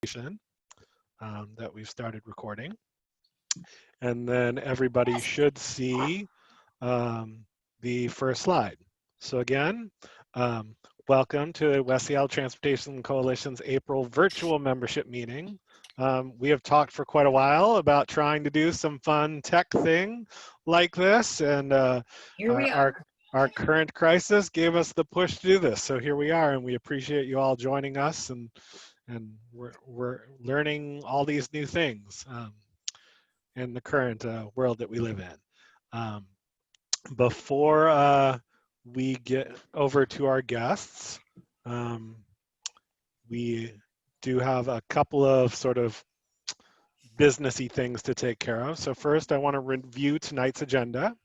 that we've started recording. And then everybody should see the first slide. So again, welcome to West Seattle Transportation Coalition's April virtual membership meeting. We have talked for quite a while about trying to do some fun tech thing like this, and Here we are. our current crisis gave us the push to do this. So here we are, and we appreciate you all joining us, and we're learning all these new things in the current world that we live in. Before we get over to our guests, we do have a couple of sort of businessy things to take care of. So first, I want to review tonight's agenda.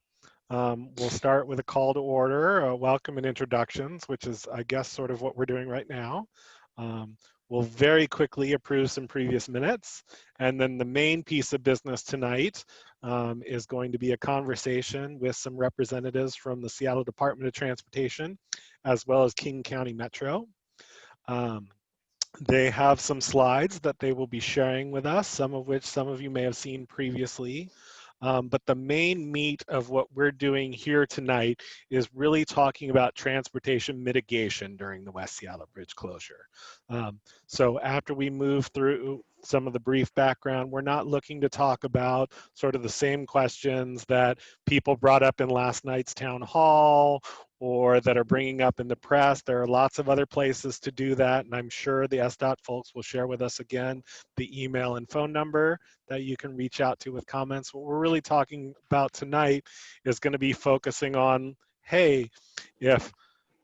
We'll start with a call to order, welcome and introductions, which is, I guess, sort of what we're doing right now. We'll very quickly approve some previous minutes. And then the main piece of business tonight is going to be a conversation with some representatives from the Seattle Department of Transportation, as well as King County Metro. They have some slides that they will be sharing with us, some of which some of you may have seen previously. But the main meat of what we're doing here tonight is really talking about transportation mitigation during the West Seattle Bridge closure. So after we move through some of the brief background, we're not looking to talk about sort of the same questions that people brought up in last night's town hall or that are bringing up in the press. There are lots of other places to do that, and I'm sure the SDOT folks will share with us again the email and phone number that you can reach out to with comments. What we're really talking about tonight is going to be focusing on, hey, if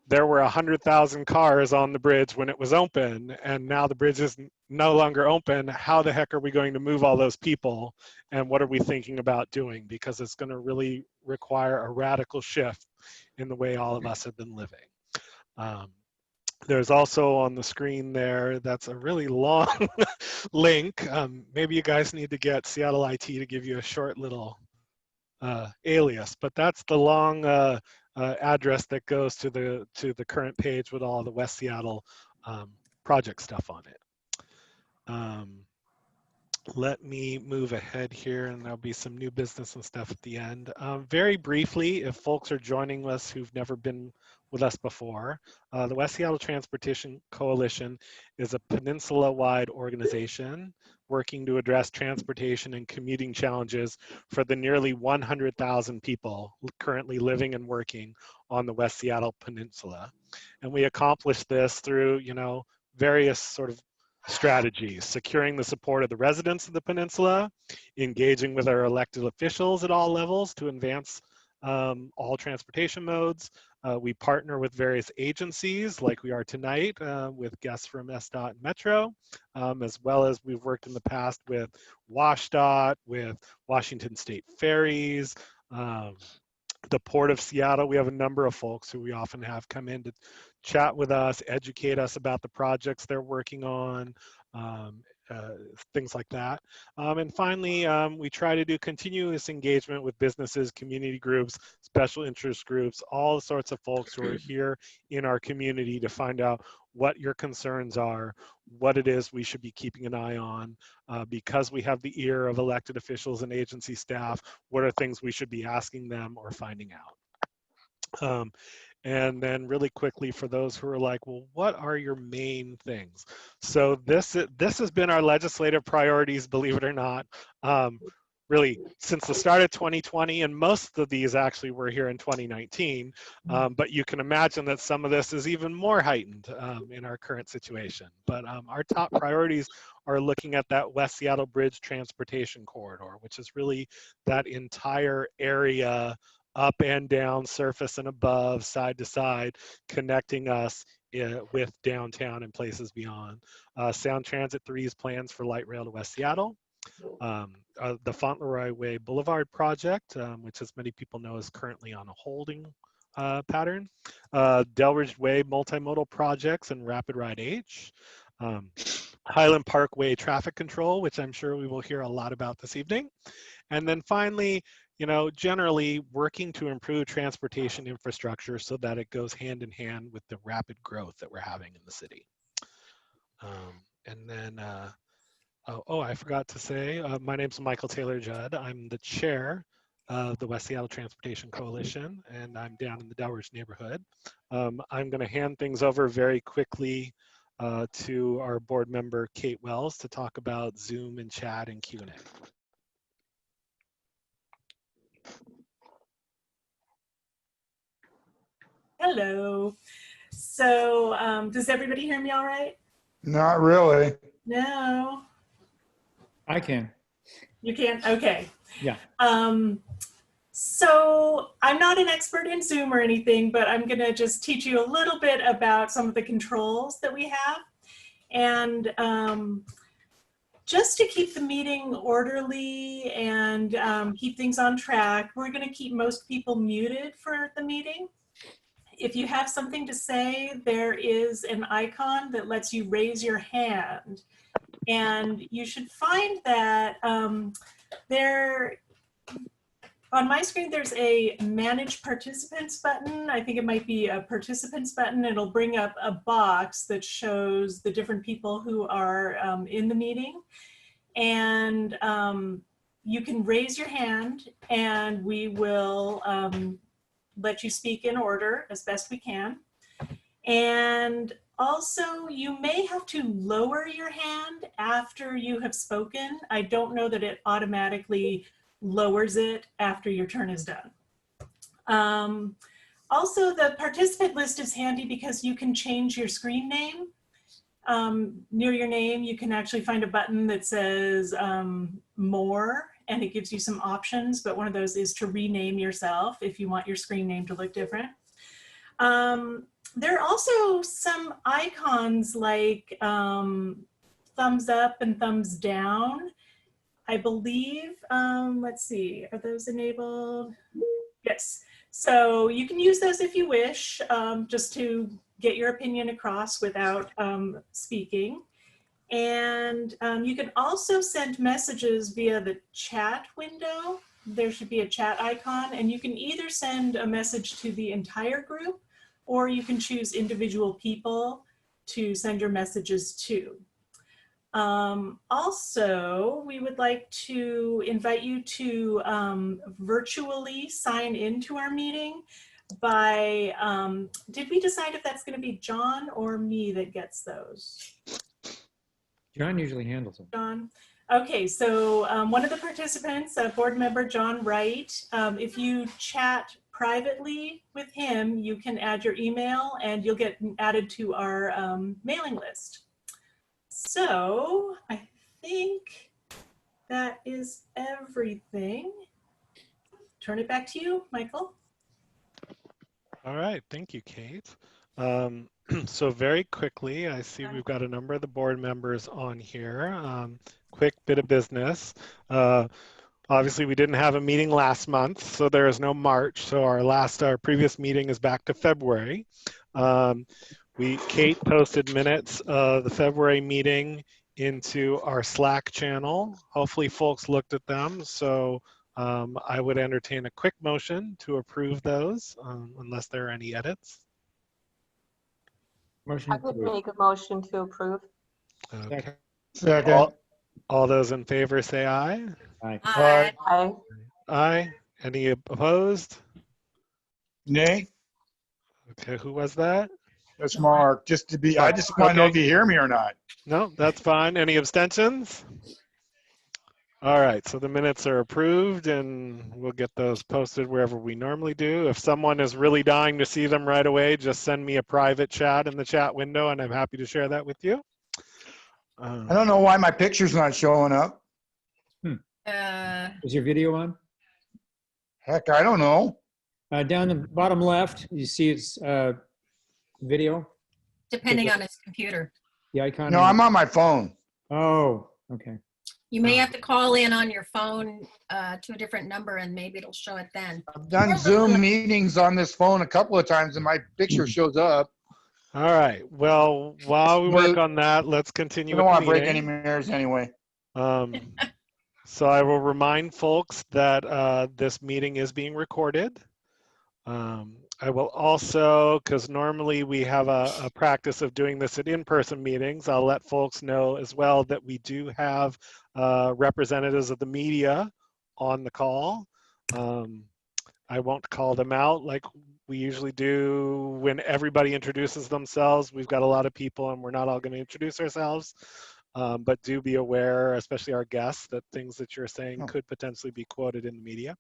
there were 100,000 cars on the bridge when it was open, and now the bridge is no longer open, how the heck are we going to move all those people, and what are we thinking about doing? Because it's going to really require a radical shift in the way all of us have been living. There's also on the screen there, that's a really long link. Maybe you guys need to get Seattle IT to give you a short little alias, but that's the long address that goes to the current page with all the West Seattle project stuff on it. Let me move ahead here, and there'll be some new business and stuff at the end. Very briefly, if folks are joining us who've never been with us before, the West Seattle Transportation Coalition is a peninsula-wide organization working to address transportation and commuting challenges for the nearly 100,000 people currently living and working on the West Seattle Peninsula. And we accomplish this through, various sort of strategies: securing the support of the residents of the peninsula, engaging with our elected officials at all levels to advance all transportation modes. We partner with various agencies like we are tonight with guests from SDOT and Metro, as well as we've worked in the past with WashDOT, with Washington State Ferries, the Port of Seattle. We have a number of folks who we often have come in to chat with us, educate us about the projects they're working on, things like that. And finally, we try to do continuous engagement with businesses, community groups, special interest groups, all sorts of folks who are here in our community to find out what your concerns are, what it is we should be keeping an eye on. Because we have the ear of elected officials and agency staff, what are things we should be asking them or finding out? And then really quickly, for those who are like, well, what are your main things? So this has been our legislative priorities, believe it or not, really since the start of 2020, and most of these actually were here in 2019, but you can imagine that some of this is even more heightened in our current situation. But our top priorities are looking at that West Seattle Bridge Transportation Corridor, which is really that entire area, up and down, surface and above, side to side, connecting us with downtown and places beyond. Sound Transit 3's plans for light rail to West Seattle. The Fauntleroy Way Boulevard project, which as many people know is currently on a holding pattern. Delridge Way multimodal projects and Rapid Ride H. Highland Parkway traffic control, which I'm sure we will hear a lot about this evening. And then finally, generally working to improve transportation infrastructure so that it goes hand in hand with the rapid growth that we're having in the city. And then I forgot to say, my name's Michael Taylor Judd. I'm the chair of the West Seattle Transportation Coalition, and I'm down in the Delridge neighborhood. I'm going to hand things over very quickly to our board member, Kate Wells, to talk about Zoom and chat and Q&A. Hello. So does everybody hear me all right? Not really. No. I can. You can't? Okay. Yeah. So I'm not an expert in Zoom or anything, but I'm going to just teach you a little bit about some of the controls that we have. And just to keep the meeting orderly and keep things on track, we're going to keep most people muted for the meeting. If you have something to say, there is an icon that lets you raise your hand. And you should find that there, on my screen, there's a Manage Participants button. I think it might be a Participants button. It'll bring up a box that shows the different people who are in the meeting. And you can raise your hand and we will let you speak in order as best we can. And also, you may have to lower your hand after you have spoken. I don't know that it automatically lowers it after your turn is done. Also, the participant list is handy because you can change your screen name. Near your name, you can actually find a button that says more, and it gives you some options, but one of those is to rename yourself if you want your screen name to look different. There are also some icons like thumbs up and thumbs down. I believe, let's see, are those enabled? Yes, so you can use those if you wish, just to get your opinion across without speaking. And you can also send messages via the chat window. There should be a chat icon, and you can either send a message to the entire group, or you can choose individual people to send your messages to. Also, we would like to invite you to virtually sign into our meeting by, did we decide if that's going to be John or me that gets those? John usually handles them. John. Okay, so one of the participants, board member John Wright, if you chat privately with him, you can add your email and you'll get added to our mailing list. So I think that is everything. Turn it back to you, Michael. All right, thank you, Kate. So very quickly, I see we've got a number of the board members on here. Quick bit of business. Obviously, we didn't have a meeting last month, so there is no March. So our previous meeting is back to February. Kate posted minutes of the February meeting into our Slack channel. Hopefully, folks looked at them. So I would entertain a quick motion to approve those, unless there are any edits. Motion I would approved. make a motion to approve. Okay. Second. All those in favor say aye. Aye. Aye. Aye. Aye. Any opposed? Nay. Okay, who was that? That's Mark. Just to be, I just want to know if you hear me or not. No, that's fine. Any abstentions? All right, so the minutes are approved and we'll get those posted wherever we normally do. If someone is really dying to see them right away, just send me a private chat in the chat window and I'm happy to share that with you. I don't know why my picture's not showing up. Is your video on? Heck, I don't know. Down the bottom left, you see it's video, Depending on his computer. the icon. No, I'm on my phone. Oh, okay. You may have to call in on your phone to a different number and maybe it'll show it then. I've done Zoom meetings on this phone a couple of times and my picture shows up. All right, well, while we work on that, let's I continue don't with want the to break any meeting. mirrors anyway. So I will remind folks that this meeting is being recorded. I will also, because normally we have a practice of doing this at in-person meetings, I'll let folks know as well that we do have representatives of the media on the call. I won't call them out like we usually do when everybody introduces themselves. We've got a lot of people and we're not all going to introduce ourselves. But do be aware, especially our guests, that things that you're saying could potentially be quoted in the media.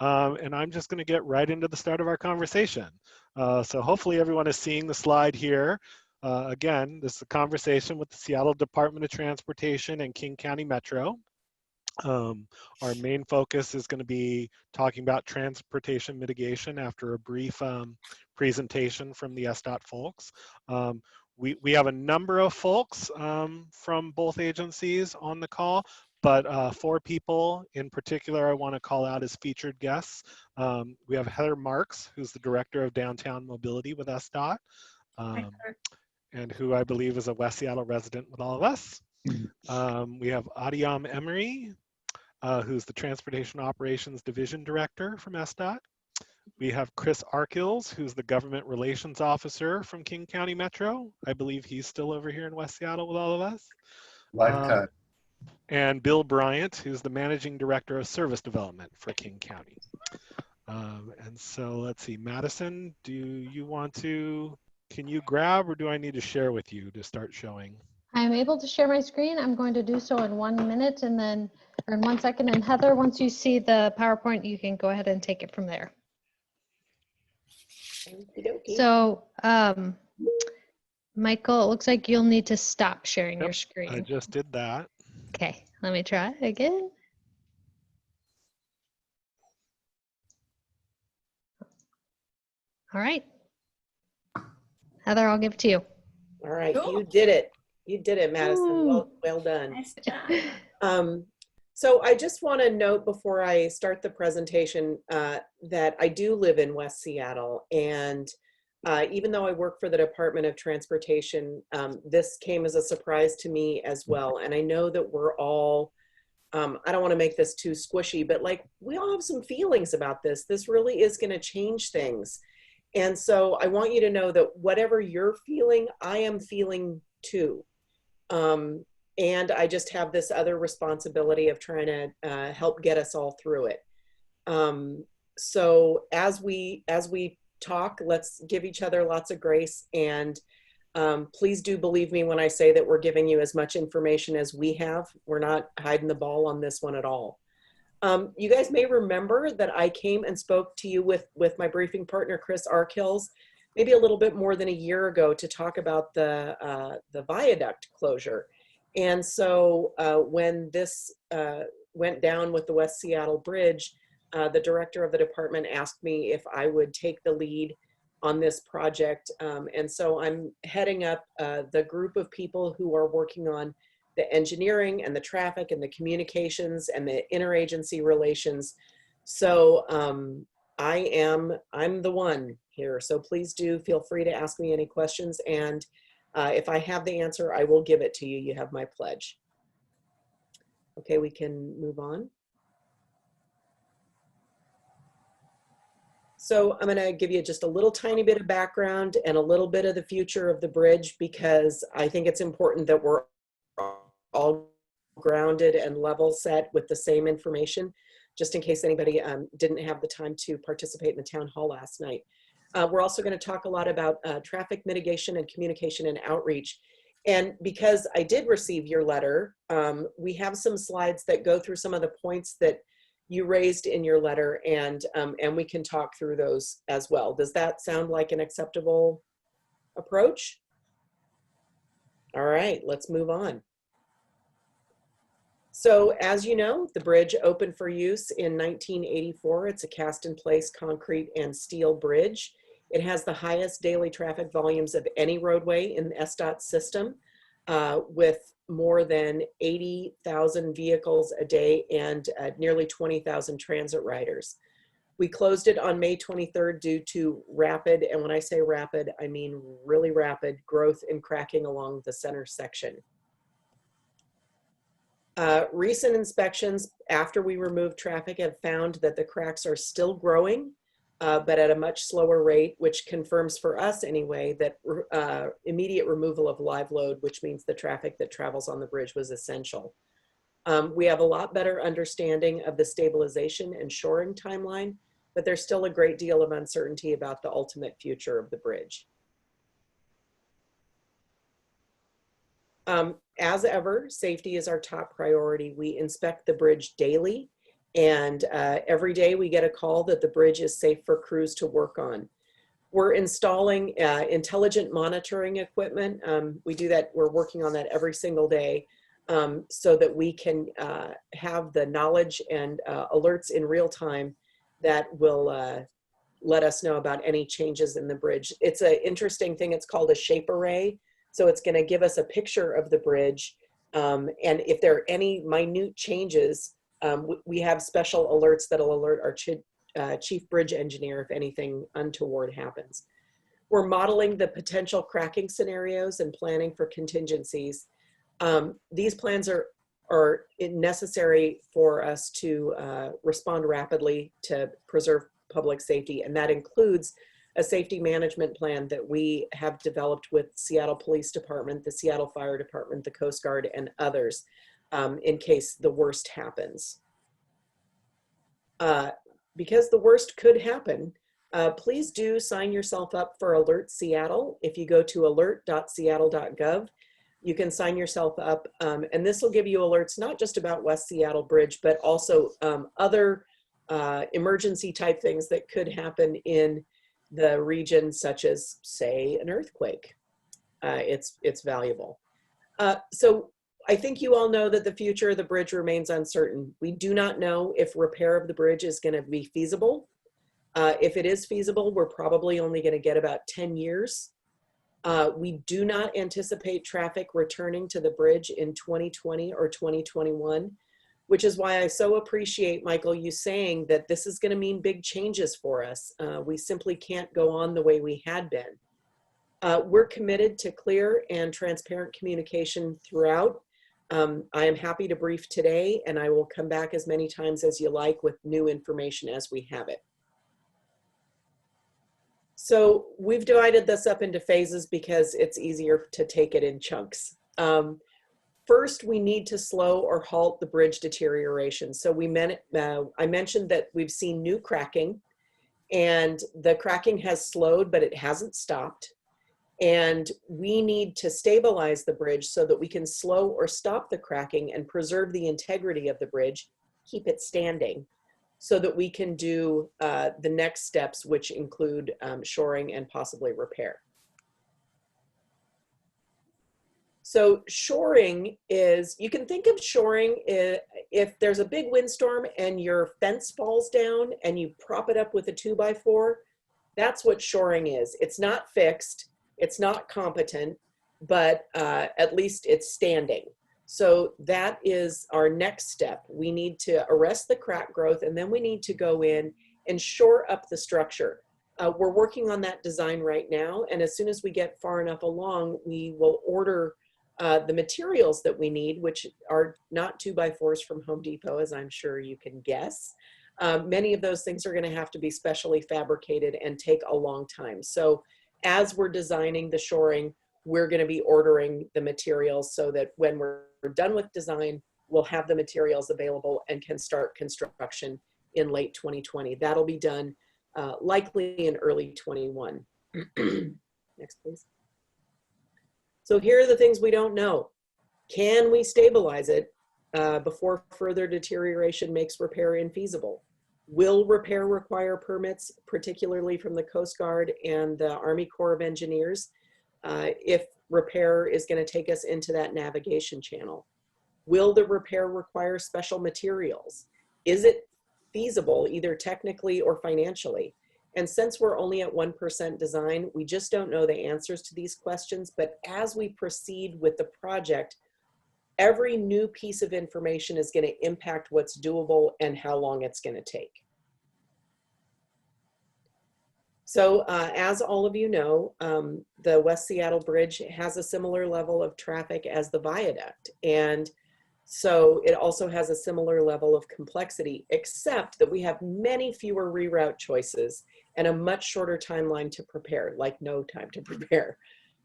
And I'm just going to get right into the start of our conversation. So hopefully everyone is seeing the slide here. Again, this is a conversation with the Seattle Department of Transportation and King County Metro. Our main focus is going to be talking about transportation mitigation after a brief presentation from the SDOT folks. We have a number of folks from both agencies on the call, but 4 people in particular I want to call out as featured guests. We have Heather Marks, who's the Director of Downtown Mobility with SDOT, and who I believe is a West Seattle resident with all of us. We have Adiam Emery, who's the Transportation Operations Division Director from SDOT. We have Chris Arkills, who's the Government Relations Officer from King County Metro. I believe he's still over here in West Seattle with all of us. Live cut. And Bill Bryant, who's the Managing Director of Service Development for King County. And so let's see, Madison, do you want to, can you grab or do I need to share with you to start showing? I'm able to share my screen. I'm going to do so in 1 minute and then, or in 1 second. And Heather, once you see the PowerPoint, you can go ahead and take it from there. So, Michael, it looks like you'll need to stop sharing your screen. I just did that. Okay, let me try again. All right. Heather, I'll give it to you. All right, Cool. you did it. You did it, Madison. Well done. Nice job. So I just want to note before I start the presentation that I do live in West Seattle, and even though I work for the Department of Transportation, this came as a surprise to me as well. And I know that we're all, I don't want to make this too squishy, but like we all have some feelings about this. This really is going to change things. And so I want you to know that whatever you're feeling, I am feeling too. And I just have this other responsibility of trying to help get us all through it. So as we talk, let's give each other lots of grace, and please do believe me when I say that we're giving you as much information as we have. We're not hiding the ball on this one at all. You guys may remember that I came and spoke to you with my briefing partner, Chris Arkills, maybe a little bit more than a year ago to talk about the viaduct closure. And so when this went down with the West Seattle Bridge, the director of the department asked me if I would take the lead on this project. And so I'm heading up the group of people who are working on the engineering and the traffic and the communications and the interagency relations. So I'm the one here. So please do feel free to ask me any questions. And if I have the answer, I will give it to you. You have my pledge. Okay, we can move on. So I'm going to give you just a little tiny bit of background and a little bit of the future of the bridge, because I think it's important that we're all grounded and level set with the same information, just in case anybody didn't have the time to participate in the town hall last night. We're also going to talk a lot about traffic mitigation and communication and outreach. And because I did receive your letter, we have some slides that go through some of the points that you raised in your letter, and we can talk through those as well. Does that sound like an acceptable approach? All right, let's move on. So as you know, the bridge opened for use in 1984. It's a cast-in-place concrete and steel bridge. It has the highest daily traffic volumes of any roadway in the SDOT system, with more than 80,000 vehicles a day and nearly 20,000 transit riders. We closed it on May 23rd due to rapid, and when I say rapid, I mean really rapid growth and cracking along the center section. Recent inspections after we removed traffic have found that the cracks are still growing. but at a much slower rate, which confirms for us anyway that immediate removal of live load, which means the traffic that travels on the bridge, was essential. We have a lot better understanding of the stabilization and shoring timeline, but there's still a great deal of uncertainty about the ultimate future of the bridge. As ever, safety is our top priority. We inspect the bridge daily, and every day we get a call that the bridge is safe for crews to work on. We're installing intelligent monitoring equipment. We do that, we're working on that every single day so that we can have the knowledge and alerts in real time that will let us know about any changes in the bridge. It's an interesting thing, it's called a shape array. So it's going to give us a picture of the bridge. And if there are any minute changes, we have special alerts that'll alert our chief bridge engineer if anything untoward happens. We're modeling the potential cracking scenarios and planning for contingencies. These plans are necessary for us to respond rapidly to preserve public safety, and that includes a safety management plan that we have developed with Seattle Police Department, the Seattle Fire Department, the Coast Guard, and others in case the worst happens. Because the worst could happen, please do sign yourself up for Alert Seattle. If you go to alert.seattle.gov, you can sign yourself up, and this will give you alerts not just about West Seattle Bridge, but also other emergency type things that could happen in the region, such as, say, an earthquake. It's valuable. So I think you all know that the future of the bridge remains uncertain. We do not know if repair of the bridge is going to be feasible. If it is feasible, we're probably only going to get about 10 years. We do not anticipate traffic returning to the bridge in 2020 or 2021, which is why I so appreciate, Michael, you saying that this is going to mean big changes for us. We simply can't go on the way we had been. We're committed to clear and transparent communication throughout. I am happy to brief today, and I will come back as many times as you like with new information as we have it. So we've divided this up into phases because it's easier to take it in chunks. First, we need to slow or halt the bridge deterioration. So I mentioned that we've seen new cracking, and the cracking has slowed, but it hasn't stopped. And we need to stabilize the bridge so that we can slow or stop the cracking and preserve the integrity of the bridge, keep it standing, so that we can do the next steps, which include shoring and possibly repair. So shoring is, you can think of shoring if there's a big windstorm and your fence falls down and you prop it up with a 2x4, that's what shoring is. It's not fixed, it's not competent, but at least it's standing. So that is our next step. We need to arrest the crack growth, and then we need to go in and shore up the structure. We're working on that design right now, and as soon as we get far enough along, we will order the materials that we need, which are not 2x4s from Home Depot, as I'm sure you can guess. Many of those things are going to have to be specially fabricated and take a long time. So as we're designing the shoring, we're going to be ordering the materials so that when we're done with design, we'll have the materials available and can start construction in late 2020. That'll be done likely in early 21. Next, please. So here are the things we don't know. Can we stabilize it before further deterioration makes repair infeasible? Will repair require permits, particularly from the Coast Guard and the Army Corps of Engineers, if repair is going to take us into that navigation channel? Will the repair require special materials? Is it feasible, either technically or financially? And since we're only at 1% design, we just don't know the answers to these questions. But as we proceed with the project, every new piece of information is going to impact what's doable and how long it's going to take. So as all of you know, the West Seattle Bridge has a similar level of traffic as the viaduct. And So it also has a similar level of complexity, except that we have many fewer reroute choices and a much shorter timeline to prepare, like no time to prepare.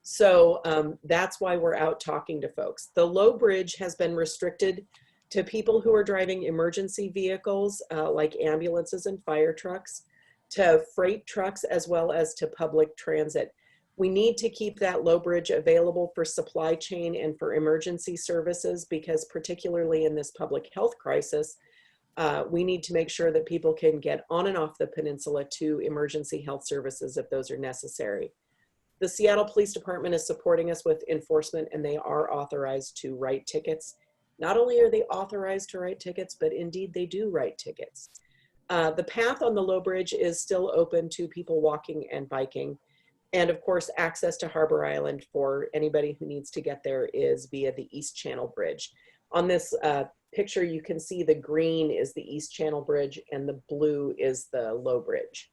So that's why we're out talking to folks. The low bridge has been restricted to people who are driving emergency vehicles like ambulances and fire trucks, to freight trucks, as well as to public transit. We need to keep that low bridge available for supply chain and for emergency services, because particularly in this public health crisis, we need to make sure that people can get on and off the peninsula to emergency health services if those are necessary. The Seattle Police Department is supporting us with enforcement, and they are authorized to write tickets. Not only are they authorized to write tickets, but indeed they do write tickets. The path on the low bridge is still open to people walking and biking. And of course, access to Harbor Island for anybody who needs to get there is via the East Channel Bridge. On this picture, you can see the green is the East Channel Bridge and the blue is the low bridge.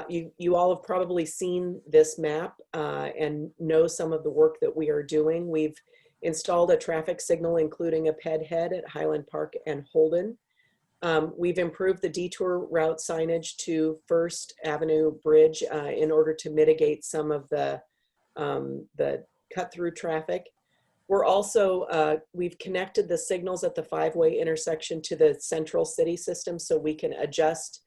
You all have probably seen this map and know some of the work that we are doing. We've installed a traffic signal, including a ped head at Highland Park and Holden. We've improved the detour route signage to First Avenue Bridge in order to mitigate some of the cut-through traffic. We're also, we've connected the signals at the five-way intersection to the central city system, so we can adjust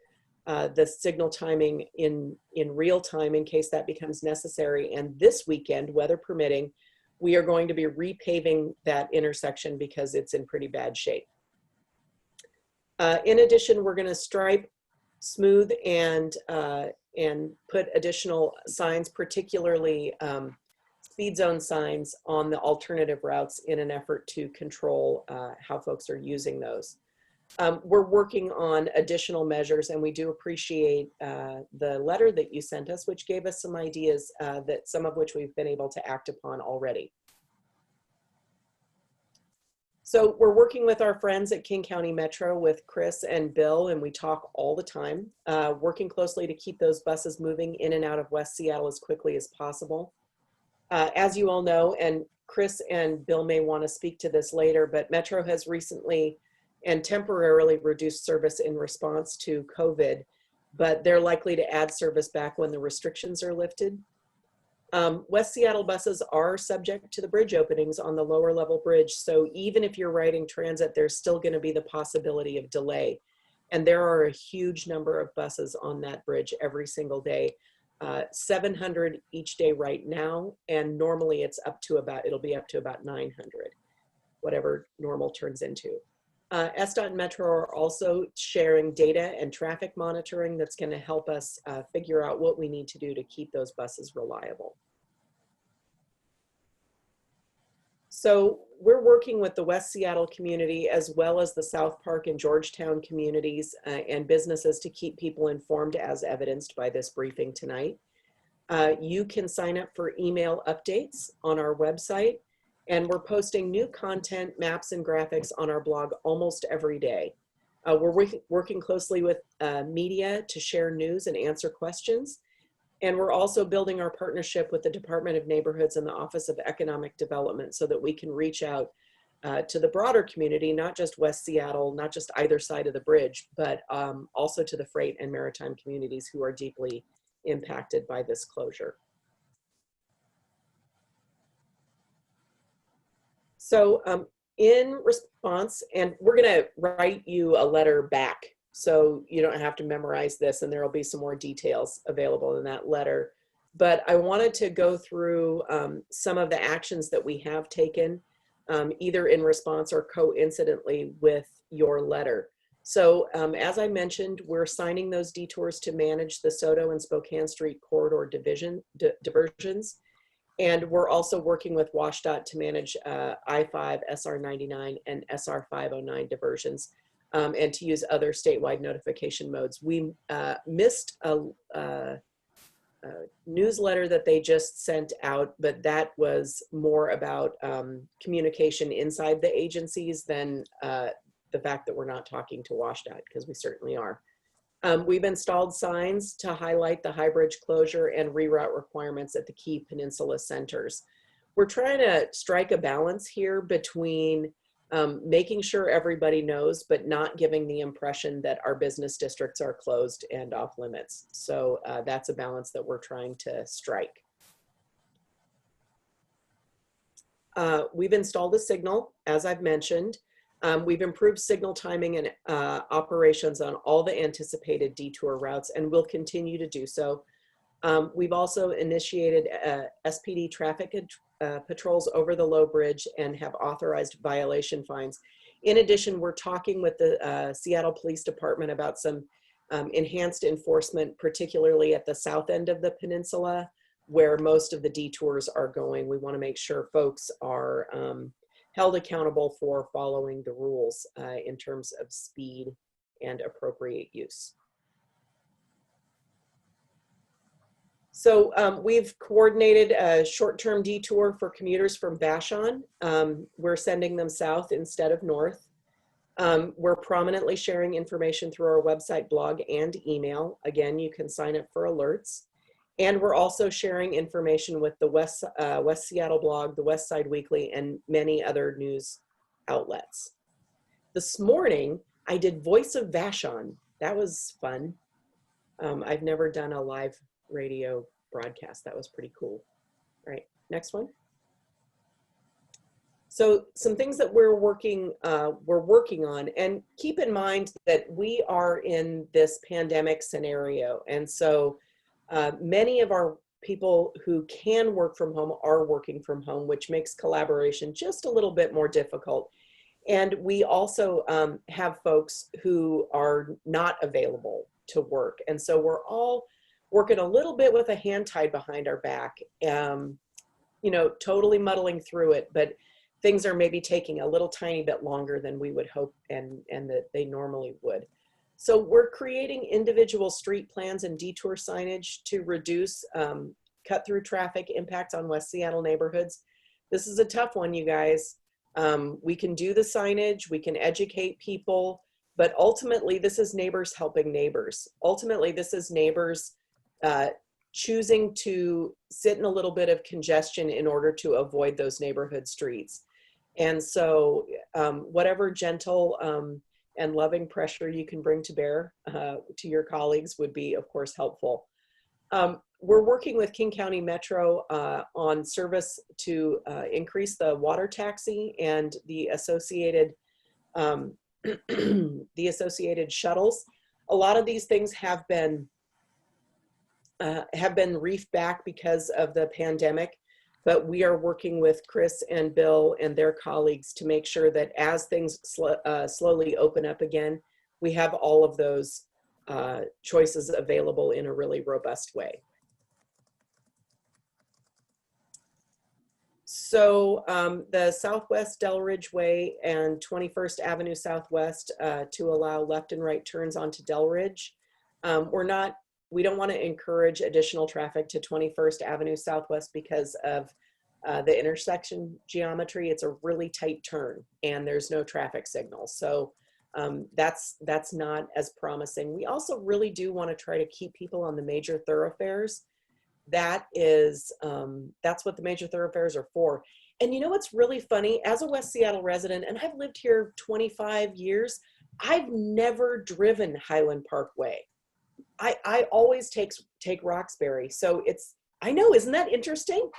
the signal timing in real time in case that becomes necessary. And this weekend, weather permitting, we are going to be repaving that intersection because it's in pretty bad shape. In addition, we're going to stripe, smooth, and put additional signs, particularly speed zone signs, on the alternative routes in an effort to control how folks are using those. We're working on additional measures, and we do appreciate the letter that you sent us, which gave us some ideas that some of which we've been able to act upon already. So we're working with our friends at King County Metro, with Chris and Bill, and we talk all the time, working closely to keep those buses moving in and out of West Seattle as quickly as possible. As you all know, and Chris and Bill may want to speak to this later, but Metro has recently and temporarily reduced service in response to COVID, but they're likely to add service back when the restrictions are lifted. West Seattle buses are subject to the bridge openings on the lower level bridge. So even if you're riding transit, there's still going to be the possibility of delay. And there are a huge number of buses on that bridge every single day, 700 each day right now. And normally it's up to about, it'll be up to about 900, whatever normal turns into. SDOT and Metro are also sharing data and traffic monitoring that's going to help us figure out what we need to do to keep those buses reliable. So we're working with the West Seattle community, as well as the South Park and Georgetown communities and businesses, to keep people informed, as evidenced by this briefing tonight. You can sign up for email updates on our website. And we're posting new content, maps, and graphics on our blog almost every day. We're working closely with media to share news and answer questions. And we're also building our partnership with the Department of Neighborhoods and the Office of Economic Development so that we can reach out to the broader community, not just West Seattle, not just either side of the bridge, but also to the freight and maritime communities who are deeply impacted by this closure. So in response, and we're going to write you a letter back, so you don't have to memorize this, and there will be some more details available in that letter. But I wanted to go through some of the actions that we have taken, either in response or coincidentally with your letter. So as I mentioned, we're signing those detours to manage the Soto and Spokane Street corridor diversions. And we're also working with WSDOT to manage I-5, SR-99, and SR-509 diversions, and to use other statewide notification modes. We missed a newsletter that they just sent out, but that was more about communication inside the agencies than the fact that we're not talking to WSDOT, because we certainly are. We've installed signs to highlight the high bridge closure and reroute requirements at the key peninsula centers. we're trying to strike a balance here between making sure everybody knows, but not giving the impression that our business districts are closed and off limits. So that's a balance that we're trying to strike. We've installed a signal, as I've mentioned. We've improved signal timing and operations on all the anticipated detour routes, and we'll continue to do so. We've also initiated SPD traffic patrols over the Low Bridge and have authorized violation fines. In addition, we're talking with the Seattle Police Department about some enhanced enforcement, particularly at the south end of the peninsula, where most of the detours are going. We want to make sure folks are held accountable for following the rules in terms of speed and appropriate use. So we've coordinated a short-term detour for commuters from Vashon. We're sending them south instead of north. We're prominently sharing information through our website, blog, and email. Again, you can sign up for alerts. And we're also sharing information with the West Seattle blog, the West Side Weekly, and many other news outlets. This morning, I did Voice of Vashon. That was fun. I've never done a live radio broadcast. That was pretty cool. All right, next one. So some things that we're working on, and keep in mind that we are in this pandemic scenario, and so many of our people who can work from home are working from home, which makes collaboration just a little bit more difficult. And we also have folks who are not available to work, and so we're all working a little bit with a hand tied behind our back, you know, totally muddling through it, but things are maybe taking a little tiny bit longer than we would hope and that they normally would. So we're creating individual street plans and detour signage to reduce cut-through traffic impacts on West Seattle neighborhoods. This is a tough one, you guys. We can do the signage, we can educate people, but ultimately this is neighbors helping neighbors. Ultimately, this is neighbors choosing to sit in a little bit of congestion in order to avoid those neighborhood streets. And so whatever gentle and loving pressure you can bring to bear to your colleagues would be, of course, helpful. We're working with King County Metro on service to increase the water taxi and the associated shuttles. A lot of these things have been reefed back because of the pandemic, but we are working with Chris and Bill and their colleagues to make sure that as things slowly open up again, we have all of those choices available in a really robust way. So the Southwest Delridge Way and 21st Avenue Southwest to allow left and right turns onto Delridge. We don't want to encourage additional traffic to 21st Avenue Southwest because of the intersection geometry. It's a really tight turn and there's no traffic signal. So that's not as promising. We also really do want to try to keep people on the major thoroughfares. That's what the major thoroughfares are for. And you know what's really funny? As a West Seattle resident, and I've lived here 25 years, I've never driven Highland Parkway. I always take Roxbury. So I know, isn't that interesting?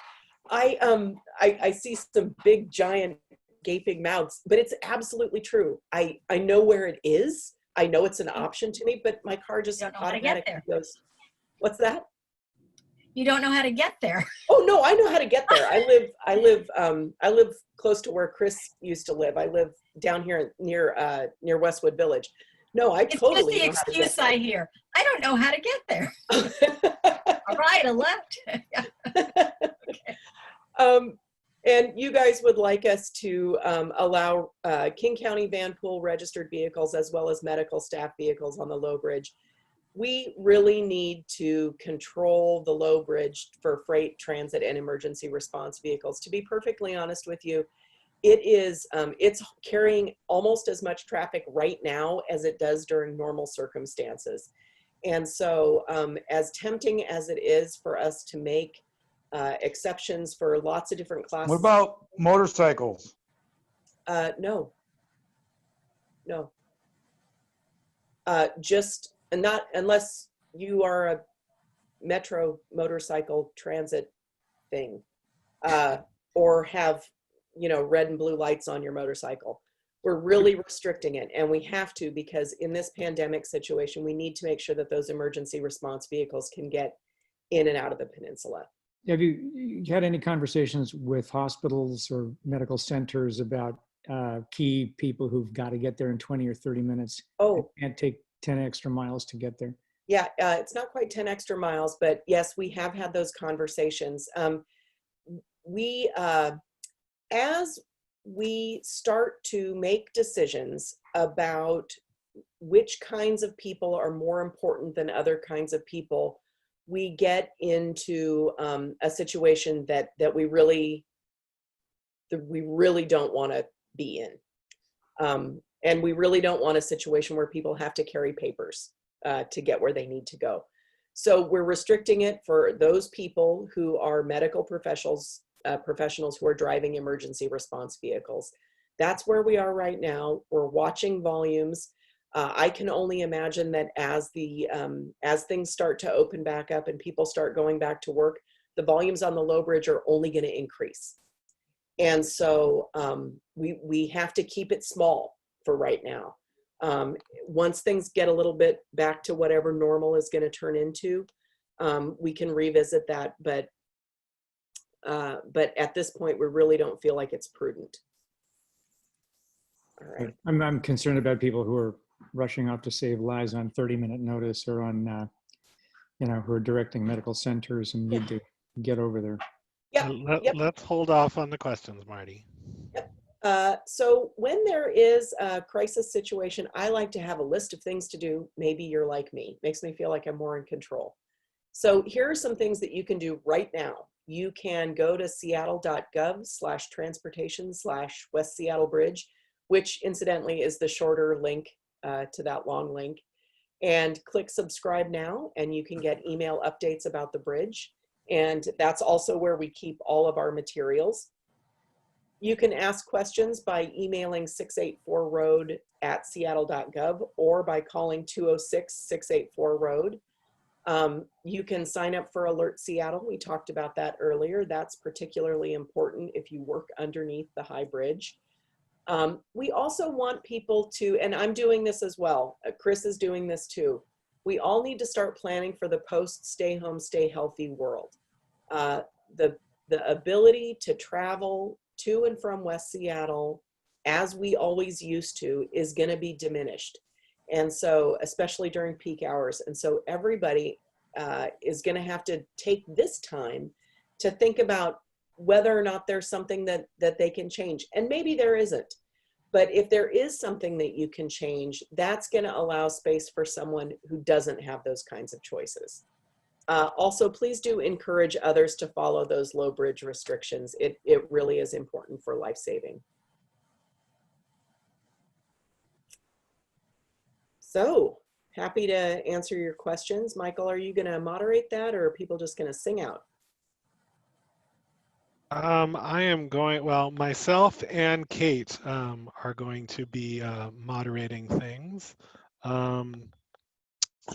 I see some big, giant, gaping mouths, but it's absolutely true. I know where it is. I know it's an option to me, but my car just automatically goes. What's that? You don't know how to get there. Oh no, I know how to get there. I live close to where Chris used to live. I live down here near Westwood Village. No, I totally know how to get there. It's just the excuse I hear. I don't know how to get there. A right, a left. And you guys would like us to allow King County van pool registered vehicles as well as medical staff vehicles on the Low Bridge. We really need to control the Low Bridge for freight, transit, and emergency response vehicles. To be perfectly honest with you, it's carrying almost as much traffic right now as it does during normal circumstances. And so as tempting as it is for us to make exceptions for lots of different classes. What about motorcycles? No. No. Just not unless you are a metro motorcycle transit thing, or have, you know, red and blue lights on your motorcycle. We're really restricting it, and we have to, because in this pandemic situation, we need to make sure that those emergency response vehicles can get in and out of the peninsula. Have you had any conversations with hospitals or medical centers about key people who've got to get there in 20 or 30 minutes Oh, and take 10 extra miles to get there? yeah, it's not quite 10 extra miles, but yes, we have had those conversations. As we start to make decisions about which kinds of people are more important than other kinds of people, we get into a situation that we really don't want to be in. And we really don't want a situation where people have to carry papers to get where they need to go. So we're restricting it for those people who are medical professionals who are driving emergency response vehicles. That's where we are right now. We're watching volumes. I can only imagine that as things start to open back up and people start going back to work, the volumes on the low bridge are only going to increase. And so we have to keep it small for right now. Once things get a little bit back to whatever normal is going to turn into, we can revisit that. But at this point, we really don't feel like it's prudent. All right. I'm concerned about people who are rushing off to save lives on 30-minute notice, or on, who are directing medical centers and need to get over there. Yep. Let's hold off on the questions, Marty. So when there is a crisis situation, I like to have a list of things to do. Maybe you're like me. Makes me feel like I'm more in control. So here are some things that you can do right now. You can go to seattle.gov/transportation/West Seattle Bridge, which incidentally is the shorter link to that long link, and click subscribe now, and you can get email updates about the bridge. And that's also where we keep all of our materials. You can ask questions by emailing 684road@seattle.gov or by calling 206-684-ROAD. You can sign up for Alert Seattle. We talked about that earlier. That's particularly important if you work underneath the high bridge. We also want people to, and I'm doing this as well, Chris is doing this too. We all need to start planning for the post stay home, stay healthy world. The ability to travel to and from West Seattle, as we always used to, is going to be diminished. And so, especially during peak hours. And so everybody is going to have to take this time to think about whether or not there's something that they can change. And maybe there isn't. But if there is something that you can change, that's going to allow space for someone who doesn't have those kinds of choices. Also, please do encourage others to follow those low bridge restrictions. It really is important for life saving. So happy to answer your questions. Michael, are you going to moderate that, or are people just going to sing out? I am going, well, myself and Kate are going to be moderating things.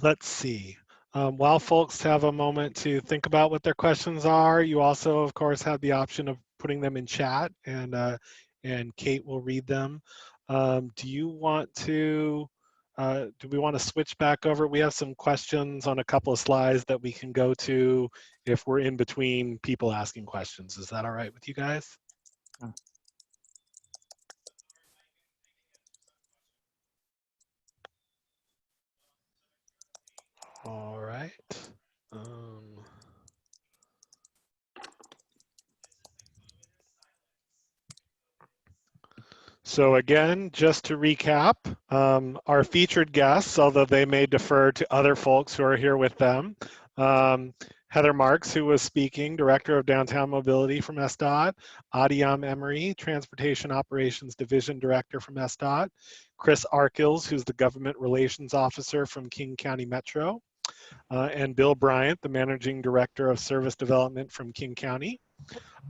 Let's see. While folks have a moment to think about what their questions are, you also, of course, have the option of putting them in chat, and Kate will read them. Do you want to, do we want to switch back over? We have some questions on a couple of slides that we can go to if we're in between people asking questions. Is that all right with you guys? All right. So again, just to recap, our featured guests, although they may defer to other folks who are here with them, Heather Marks, who was speaking, Director of Downtown Mobility from SDOT, Adiyam Emery, Transportation Operations Division Director from SDOT, Chris Arkels, who's the Government Relations Officer from King County Metro, and Bill Bryant, the Managing Director of Service Development from King County.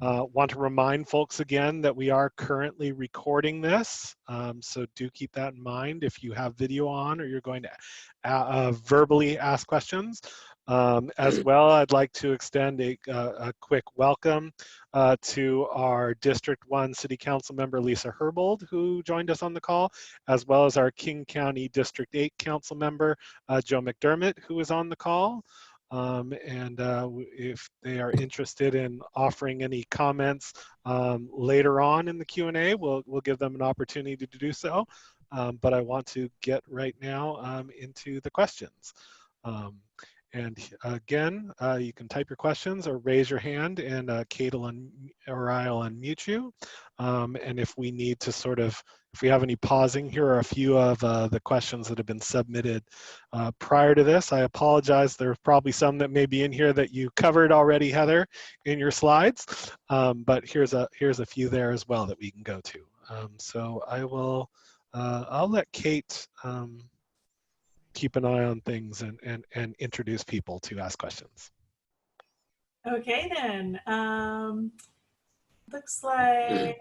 Want to remind folks again that we are currently recording this, so do keep that in mind if you have video on or you're going to verbally ask questions. As well, I'd like to extend a quick welcome to our District 1 City Council member Lisa Herbold, who joined us on the call, as well as our King County District 8 Council member Joe McDermott, who is on the call. If they are interested in offering any comments later on in the Q&A, we'll give them an opportunity to do so. But I want to get right now into the questions. And again, you can type your questions or raise your hand, and Kate will or I'll unmute you. And if we need to if we have any pausing, here are a few of the questions that have been submitted prior to this. I apologize. There are probably some that may be in here that you covered already, Heather, in your slides. But here's a few there as well that we can go to. So I'll let Kate keep an eye on things and introduce people to ask questions. Okay then, looks like,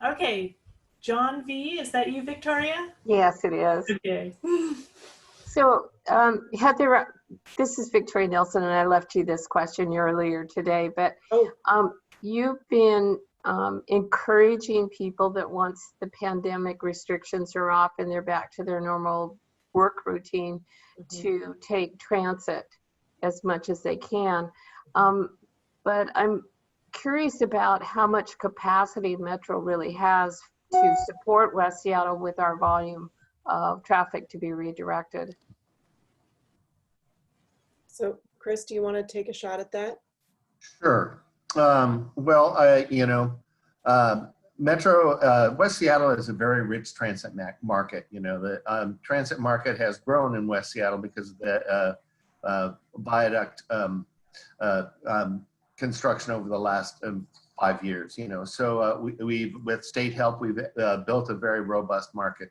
okay, John V, is that you, Victoria? Yes, it is. Okay. So, Heather, this is Victoria Nelson, and I left you this question earlier today, but you've been encouraging people that once the pandemic restrictions are off and they're back to their normal work routine to take transit as much as they can. But I'm curious about how much capacity Metro really has to support West Seattle with our volume of traffic to be redirected. So, Chris, do you want to take a shot at that? Sure. Metro West Seattle is a very rich transit market. The transit market has grown in West Seattle because of the viaduct construction over the last 5 years. So we've with state help, we've built a very robust market,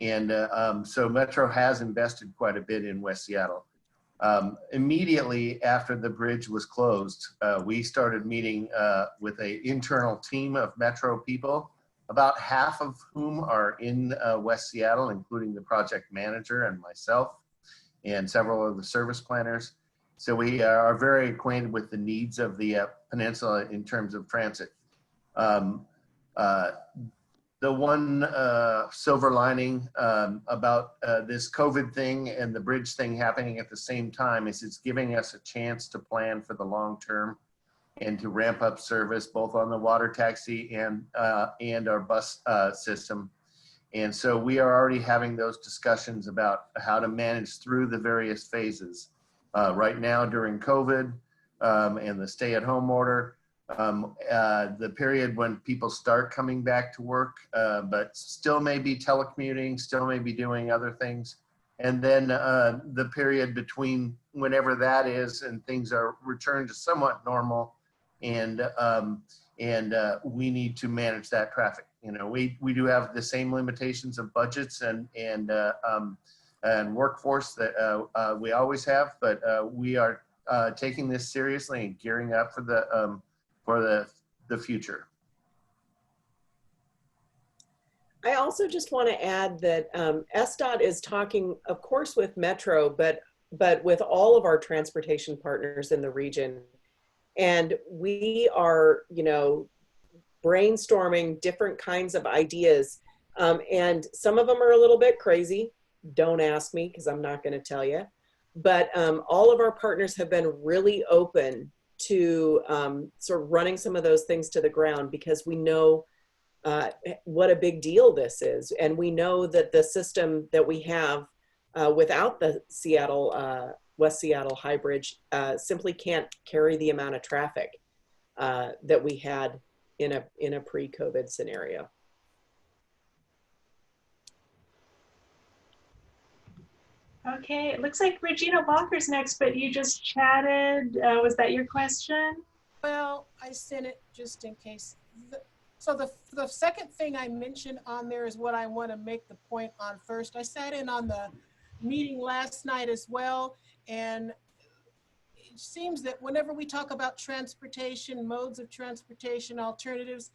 and so Metro has invested quite a bit in West Seattle. Immediately after the bridge was closed, we started meeting with an internal team of Metro people, about half of whom are in West Seattle, including the project manager and myself, and several of the service planners. So we are very acquainted with the needs of the peninsula in terms of transit. The one silver lining about this COVID thing and the bridge thing happening at the same time is it's giving us a chance to plan for the long term and to ramp up service both on the water taxi and our bus system. And so we are already having those discussions about how to manage through the various phases. Right now during COVID and the stay-at-home order, the period when people start coming back to work, but still may be telecommuting, still may be doing other things. And then the period between whenever that is and things are returned to somewhat normal, and we need to manage that traffic. We do have the same limitations of budgets and workforce that we always have, but we are taking this seriously and gearing up for the future. I also just want to add that SDOT is talking, of course, with Metro, but with all of our transportation partners in the region. And we are, brainstorming different kinds of ideas. And some of them are a little bit crazy. Don't ask me, because I'm not going to tell you. But all of our partners have been really open to sort of running some of those things to the ground, because we know what a big deal this is. And we know that the system that we have without the West Seattle High Bridge simply can't carry the amount of traffic that we had in a pre-COVID scenario. Okay, it looks like Regina Walker's next, but you just chatted. Was that your question? Well, I sent it just in case. So the second thing I mentioned on there is what I want to make the point on first. I sat in on the meeting last night as well, and it seems that whenever we talk about transportation, modes of transportation, alternatives,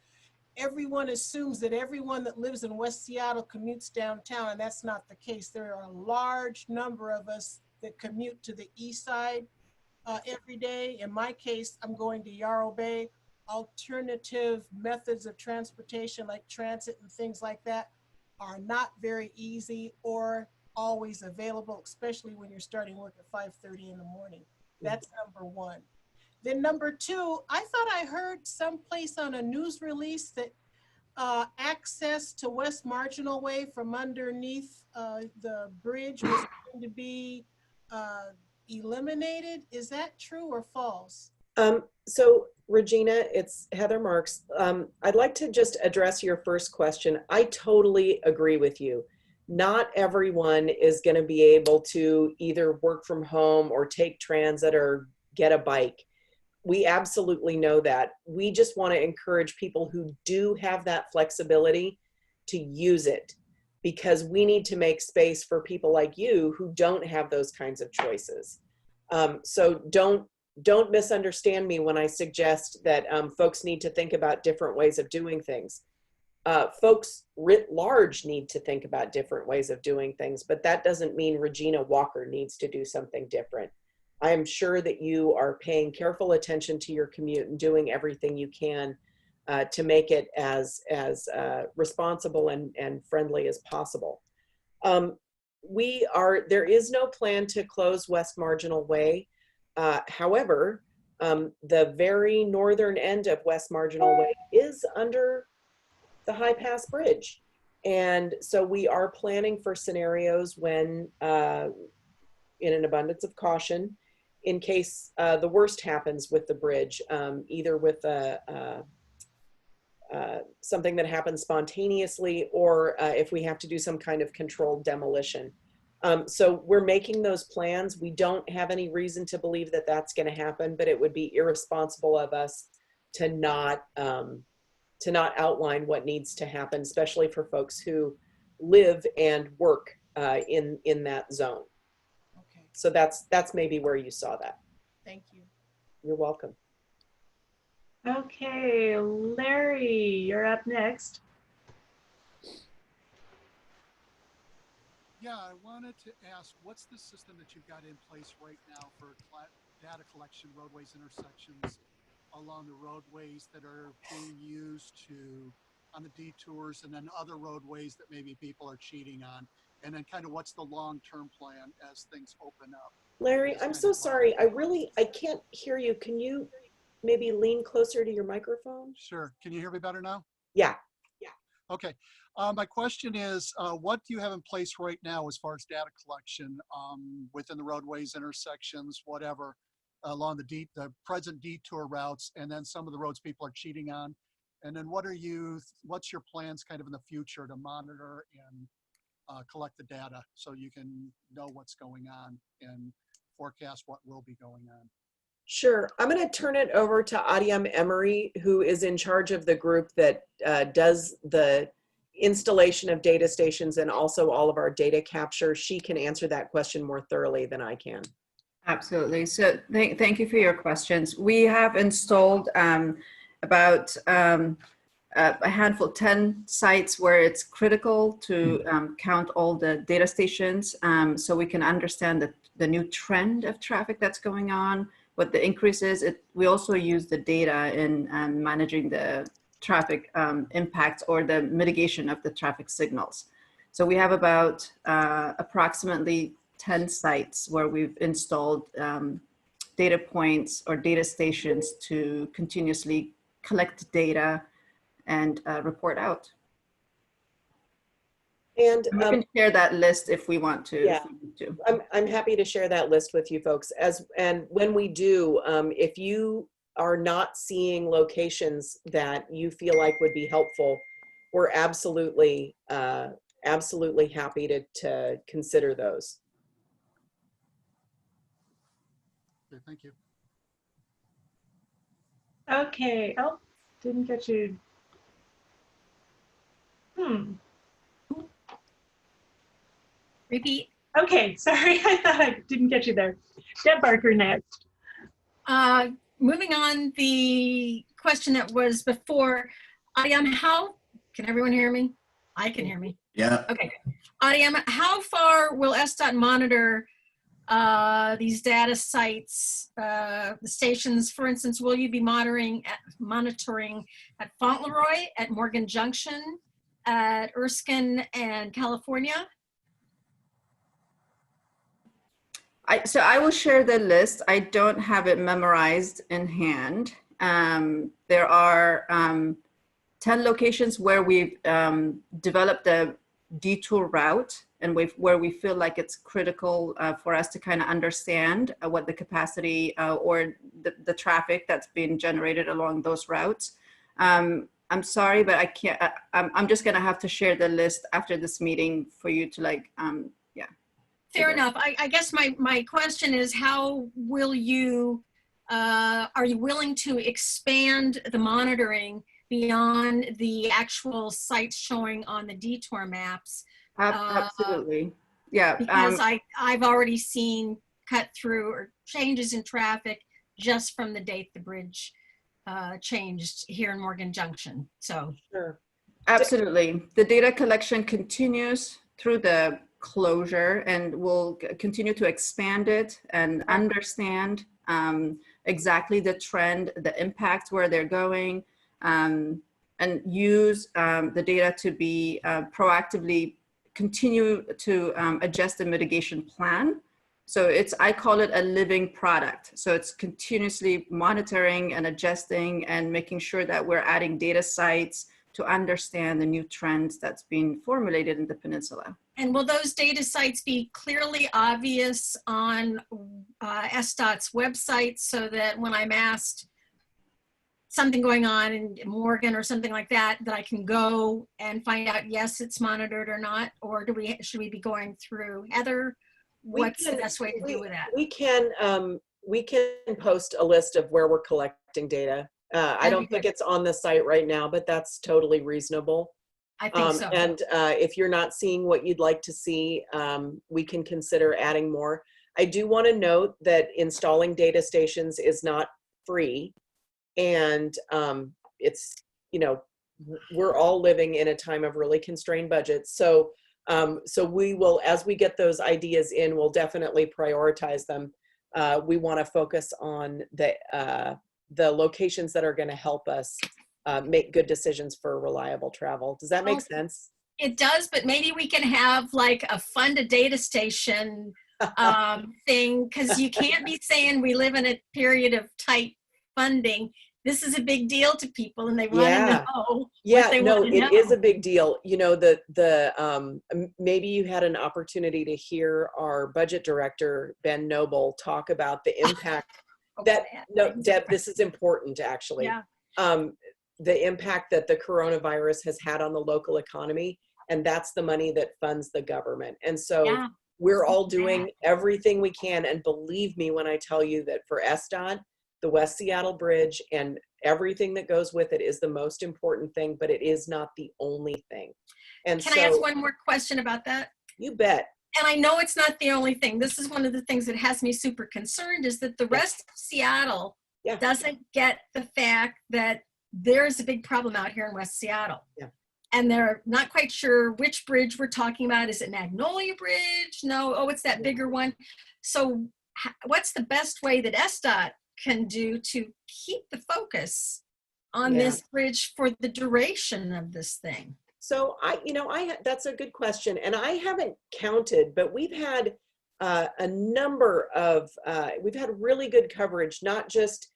everyone assumes that everyone that lives in West Seattle commutes downtown, and that's not the case. There are a large number of us that commute to the east side every day. In my case, I'm going to Yarrow Bay. Alternative methods of transportation like transit and things like that are not very easy or always available, especially when you're starting work at 5:30 in the morning. That's number one. Then number two, I thought I heard someplace on a news release that access to West Marginal Way from underneath the bridge was going to be eliminated. Is that true or false? So Regina, it's Heather Marks. I'd like to just address your first question. I totally agree with you. Not everyone is going to be able to either work from home or take transit or get a bike. We absolutely know that. We just want to encourage people who do have that flexibility to use it, because we need to make space for people like you who don't have those kinds of choices. So don't misunderstand me when I suggest that folks need to think about different ways of doing things. Folks writ large need to think about different ways of doing things, but that doesn't mean Regina Walker needs to do something different. I am sure that you are paying careful attention to your commute and doing everything you can to make it as responsible and friendly as possible. There is no plan to close West Marginal Way. However, the very northern end of West Marginal Way is under the High Pass Bridge. And so we are planning for scenarios when, in an abundance of caution, in case the worst happens with the bridge, either with something that happens spontaneously, or if we have to do some kind of controlled demolition. So we're making those plans. We don't have any reason to believe that that's going to happen, but it would be irresponsible of us to not outline what needs to happen, especially for folks who live and work in that zone. Okay, So that's maybe where you saw that. thank you. You're welcome. Okay, Larry, you're up next. Yeah, I wanted to ask, what's the system that you've got in place right now for data collection, roadways, intersections along the roadways that are being used on the detours, and then other roadways that maybe people are cheating on? And then kind of what's the long-term plan as things open up? Larry, I'm so sorry. I can't hear you. Can you maybe lean closer to your microphone? Sure. Can you hear me better now? Yeah. Okay. My question is, what do you have in place right now as far as data collection within the roadways, intersections, whatever, along the present detour routes, and then some of the roads people are cheating on? And then what's your plans kind of in the future to monitor and collect the data so you can know what's going on and forecast what will be going on? Sure. I'm going to turn it over to Adiam Emery, who is in charge of the group that does the installation of data stations and also all of our data capture. She can answer that question more thoroughly than I can. Absolutely. So thank you for your questions. We have installed about a handful, 10 sites where it's critical to count all the data stations so we can understand the new trend of traffic that's going on, what the increase is. We also use the data in managing the traffic impacts or the mitigation of the traffic signals. So we have about approximately 10 sites where we've installed data points or data stations to continuously collect data and report out. And we can share that list if we want to. Yeah, I'm happy to share that list with you folks. And when we do, if you are not seeing locations that you feel like would be helpful, we're absolutely happy to consider those. Okay, thank you. Okay. Oh, didn't get you. Repeat. Okay, sorry, I thought I didn't get you there. Deb Barker next. Moving on, the question that was before, Adiam, can everyone hear me? I can hear me. Yeah. Okay. Adiam, how far will SDOT monitor these data sites, the stations? For instance, will you be monitoring at Fauntleroy, at Morgan Junction, at Erskine and California? So I will share the list. I don't have it memorized in hand. There are 10 locations where we've developed a detour route and where we feel like it's critical for us to kind of understand what the capacity or the traffic that's being generated along those routes. I'm sorry, but I can't, I'm just gonna have to share the list after this meeting for you to like, yeah. Fair enough. I guess my question is, how will you, are you willing to expand the monitoring beyond the actual sites showing on the detour maps? Absolutely. Yeah. Because I've already seen cut through or changes in traffic just from the date the bridge changed here in Morgan Junction. So Sure. Absolutely. The data collection continues through the closure, and we'll continue to expand it and understand exactly the trend, the impact, where they're going, and use the data to be proactively continue to adjust the mitigation plan. So I call it a living product. So it's continuously monitoring and adjusting and making sure that we're adding data sites to understand the new trends that's being formulated in the peninsula. And will those data sites be clearly obvious on SDOT's website, so that when I'm asked something going on in Morgan or something like that, that I can go and find out, yes, it's monitored or not? Or should we be going through Heather? What's the best way to do with that? We can post a list of where we're collecting data. I don't think it's on the site right now, but that's totally reasonable. I think so. And if you're not seeing what you'd like to see, we can consider adding more. I do want to note that installing data stations is not free. And it's, you know, we're all living in a time of really constrained budgets. So we will, as we get those ideas in, we'll definitely prioritize them. We want to focus on the locations that are going to help us make good decisions for reliable travel. Does that make sense? It does, but maybe we can have like a fund a data station thing, because you can't be saying we live in a period of tight funding. This is a big deal to people, and they want to know. Yeah, no, it is a big deal. You know, maybe you had an opportunity to hear our budget director, Ben Noble, talk about the impact Deb, this is important actually. Yeah. The impact that the coronavirus has had on the local economy, and that's the money that funds the government. And so we're all doing everything we can. And believe me when I tell you that for SDOT, the West Seattle Bridge and everything that goes with it is the most important thing, but it is not the only thing. And Can I ask one more question about that? You bet. And I know it's not the only thing. This is one of the things that has me super concerned, is that the rest of Seattle doesn't get the fact that there's a big problem out here in West Seattle. Yeah. And they're not quite sure which bridge we're talking about. Is it Magnolia Bridge? No. Oh, it's that bigger one. So what's the best way that SDOT can do to keep the focus on this bridge for the duration of this thing? So that's a good question. And I haven't counted, but we've had a number of, we've had really good coverage, not just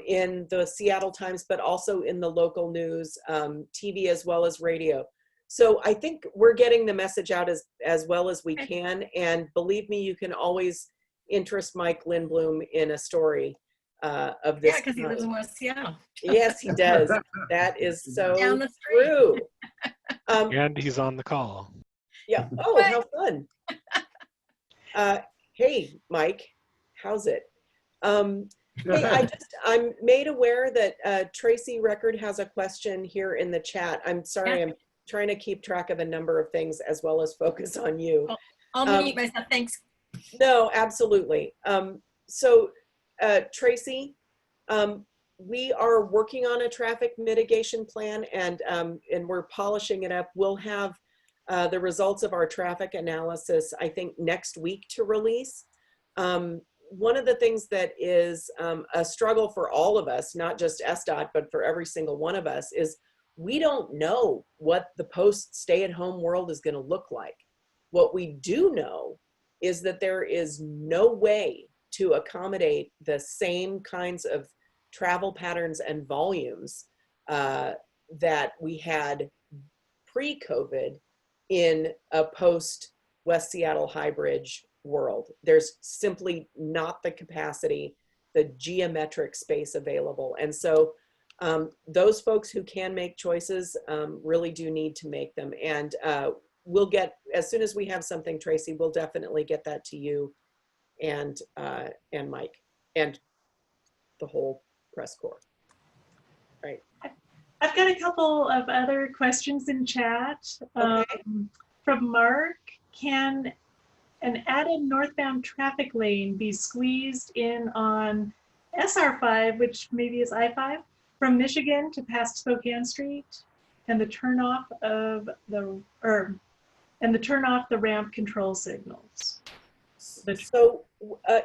in the Seattle Times, but also in the local news, TV, as well as radio. So I think we're getting the message out as well as we can. And believe me, you can always interest Mike Lindblom in a story of this. Yeah, because he lives in West Seattle. Yes, he does. That is so down the street. True. And he's on the call. Yeah. Oh, how fun. Hey, Mike, how's it? Hey, I'm made aware that Tracy Record has a question here in the chat. I'm sorry, trying to keep track of a number of things as well as focus on you. I'll mute myself. Thanks. No, absolutely. So Tracy, we are working on a traffic mitigation plan, and we're polishing it up. We'll have the results of our traffic analysis, I think, next week to release. One of the things that is a struggle for all of us, not just SDOT, but for every single one of us, is we don't know what the post-stay-at-home world is going to look like. What we do know is that there is no way to accommodate the same kinds of travel patterns and volumes that we had pre-COVID in a post-West Seattle High Bridge world. There's simply not the capacity, the geometric space available. And so those folks who can make choices really do need to make them. And we'll get, as soon as we have something, Tracy, we'll definitely get that to you and Mike and the whole press corps. Right. I've got a couple of other questions in chat. Okay. From Mark, can an added northbound traffic lane be squeezed in on SR5, which maybe is I-5, from Michigan to past Spokane Street, and the turn off of the ramp control signals? So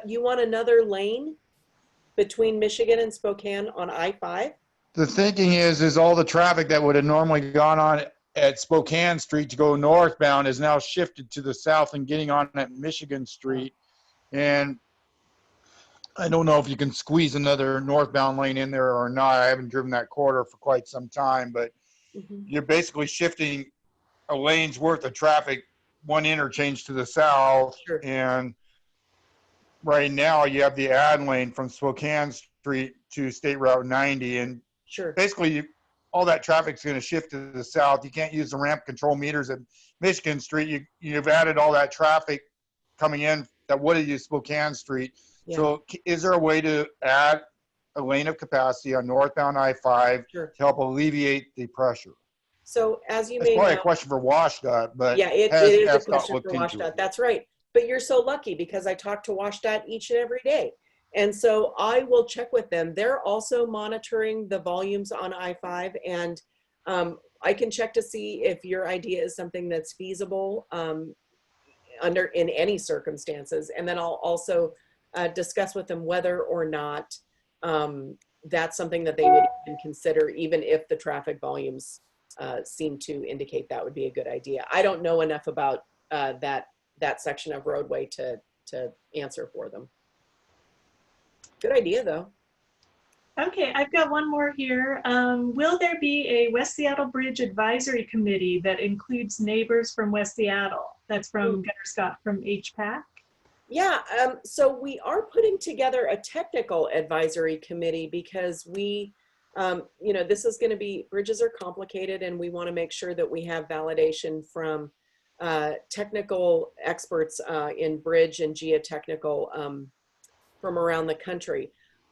you want another lane between Michigan and Spokane on I-5? The thinking is all the traffic that would have normally gone on at Spokane Street to go northbound is now shifted to the south and getting on at Michigan Street. And I don't know if you can squeeze another northbound lane in there or not. I haven't driven that corridor for quite some time, but you're basically shifting a lane's worth of traffic, one interchange to the south. Sure. And right now you have the add lane from Spokane Street to State Route 90. And sure, basically all that traffic's going to shift to the south. You can't use the ramp control meters at Michigan Street. You've added all that traffic coming in that would have used Spokane Street. Yeah. So is there a way to add a lane of capacity on northbound I-5 Sure. to help alleviate the pressure? So as you That's may probably know, a question for WashDOT, but yeah, it has is a SDOT question looked for into WashDOT. it? That's right. But you're so lucky because I talk to WashDOT each and every day. And so I will check with them. They're also monitoring the volumes on I-5, and I can check to see if your idea is something that's feasible in any circumstances. And then I'll also discuss with them whether or not that's something that they would even consider, even if the traffic volumes seem to indicate that would be a good idea. I don't know enough about that section of roadway to answer for them. Good idea, though. Okay, I've got one more here. Will there be a West Seattle Bridge Advisory Committee that includes neighbors from West Seattle? That's from Gunnar Scott from HPAC. Yeah, so we are putting together a technical advisory committee because we, this is going to be, bridges are complicated, and we want to make sure that we have validation from technical experts in bridge and geotechnical from around the country.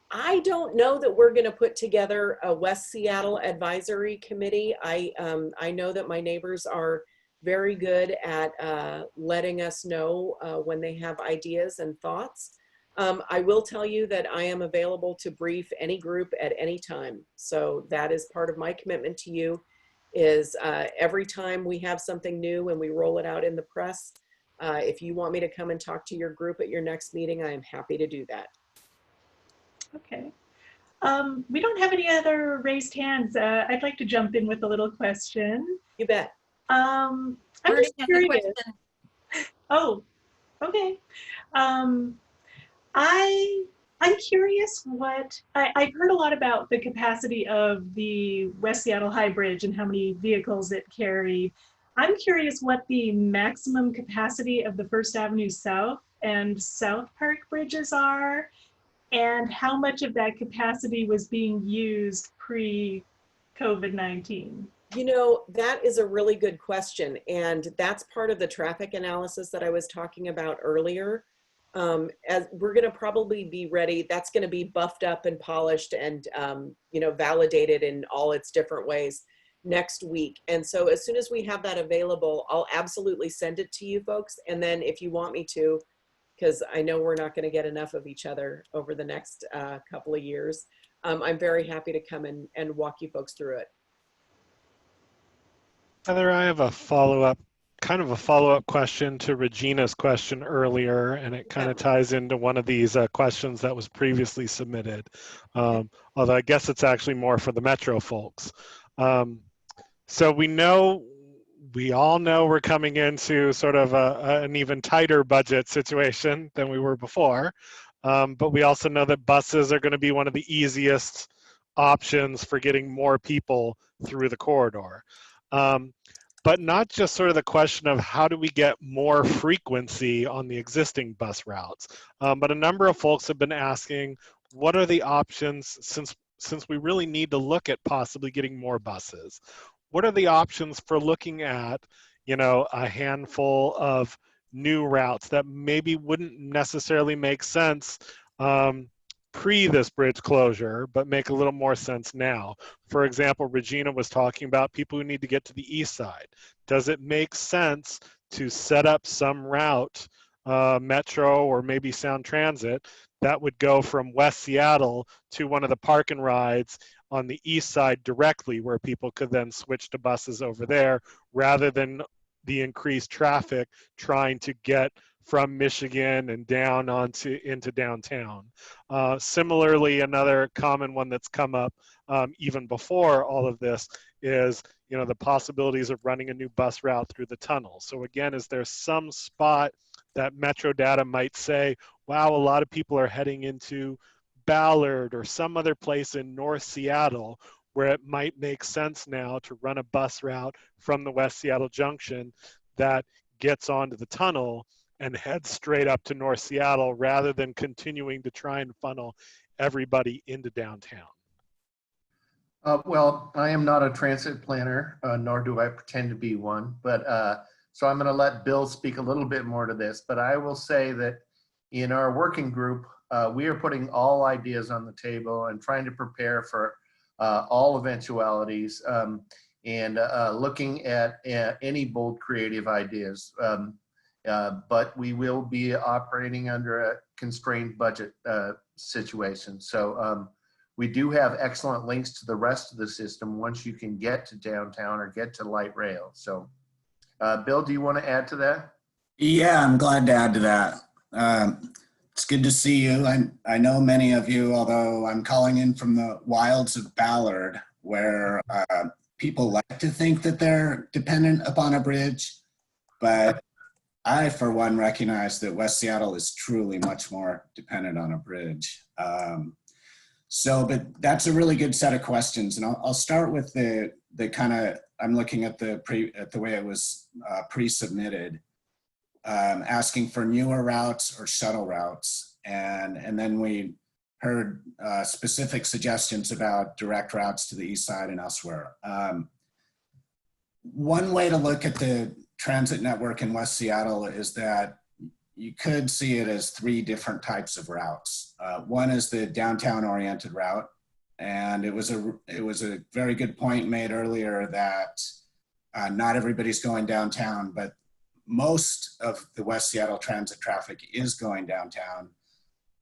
I don't know that we're going to put together a West Seattle advisory committee. I know that my neighbors are very good at letting us know when they have ideas and thoughts. I will tell you that I am available to brief any group at any time. So that is part of my commitment to you, is every time we have something new and we roll it out in the press, if you want me to come and talk to your group at your next meeting, I am happy to do that. Okay. We don't have any other raised hands. I'd like to jump in with a little question. You bet. I'm just curious. Oh, okay. I'm curious what, I've heard a lot about the capacity of the West Seattle High Bridge and how many vehicles it carried. I'm curious what the maximum capacity of the First Avenue South and South Park bridges are, and how much of that capacity was being used pre-COVID-19? You know, that is a really good question. And that's part of the traffic analysis that I was talking about earlier. As we're going to probably be ready, that's going to be buffed up and polished and, validated in all its different ways next week. And so as soon as we have that available, I'll absolutely send it to you folks. And then if you want me to, because I know we're not going to get enough of each other over the next couple of years, I'm very happy to come and walk you folks through it. Heather, I have a kind of a follow-up question to Regina's question earlier, and it kind of ties into one of these questions that was previously submitted. Although I guess it's actually more for the Metro folks. So we all know we're coming into sort of an even tighter budget situation than we were before. But we also know that buses are going to be one of the easiest options for getting more people through the corridor. But not just sort of the question of how do we get more frequency on the existing bus routes, but a number of folks have been asking, what are the options since we really need to look at possibly getting more buses? What are the options for looking at, a handful of new routes that maybe wouldn't necessarily make sense pre this bridge closure, but make a little more sense now? For example, Regina was talking about people who need to get to the east side. Does it make sense to set up some route, Metro or maybe Sound Transit, that would go from West Seattle to one of the park and rides on the east side directly, where people could then switch to buses over there, rather than the increased traffic trying to get from Michigan and down into downtown? Similarly, another common one that's come up even before all of this is the possibilities of running a new bus route through the tunnel. So again, is there some spot that Metro data might say, wow, a lot of people are heading into Ballard or some other place in North Seattle where it might make sense now to run a bus route from the West Seattle Junction that gets onto the tunnel and heads straight up to North Seattle, rather than continuing to try and funnel everybody into downtown? Well, I am not a transit planner, nor do I pretend to be one, but so I'm going to let Bill speak a little bit more to this. But I will say that in our working group, we are putting all ideas on the table and trying to prepare for all eventualities, and looking at any bold creative ideas. But we will be operating under a constrained budget situation. So we do have excellent links to the rest of the system once you can get to downtown or get to light rail. So Bill, do you want to add to that? Yeah, I'm glad to add to that. It's good to see you. I know many of you, although I'm calling in from the wilds of Ballard, where people like to think that they're dependent upon a bridge, but I, for one, recognize that West Seattle is truly much more dependent on a bridge. But that's a really good set of questions, and I'll start with the kind of, I'm looking at the way it was pre-submitted, asking for newer routes or shuttle routes, and then we heard specific suggestions about direct routes to the east side and elsewhere. One way to look at the transit network in West Seattle is that you could see it as three different types of routes. One is the downtown oriented route. And it was a very good point made earlier that not everybody's going downtown, but most of the West Seattle transit traffic is going downtown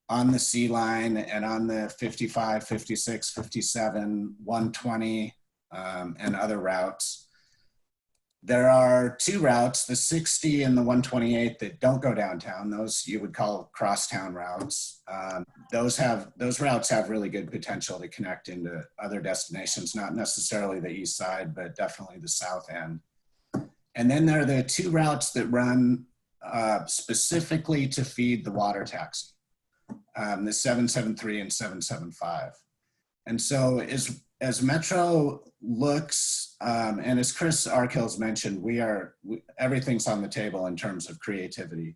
on the C line and on the 55, 56, 57, 120, and other routes. There are two routes, the 60 and the 128, that don't go downtown. Those you would call crosstown routes. Those routes have really good potential to connect into other destinations, not necessarily the east side, but definitely the south end. And then there are the two routes that run specifically to feed the water taxi, the 773 and 775. And so as Metro looks, and as Chris Arkill's mentioned, everything's on the table in terms of creativity.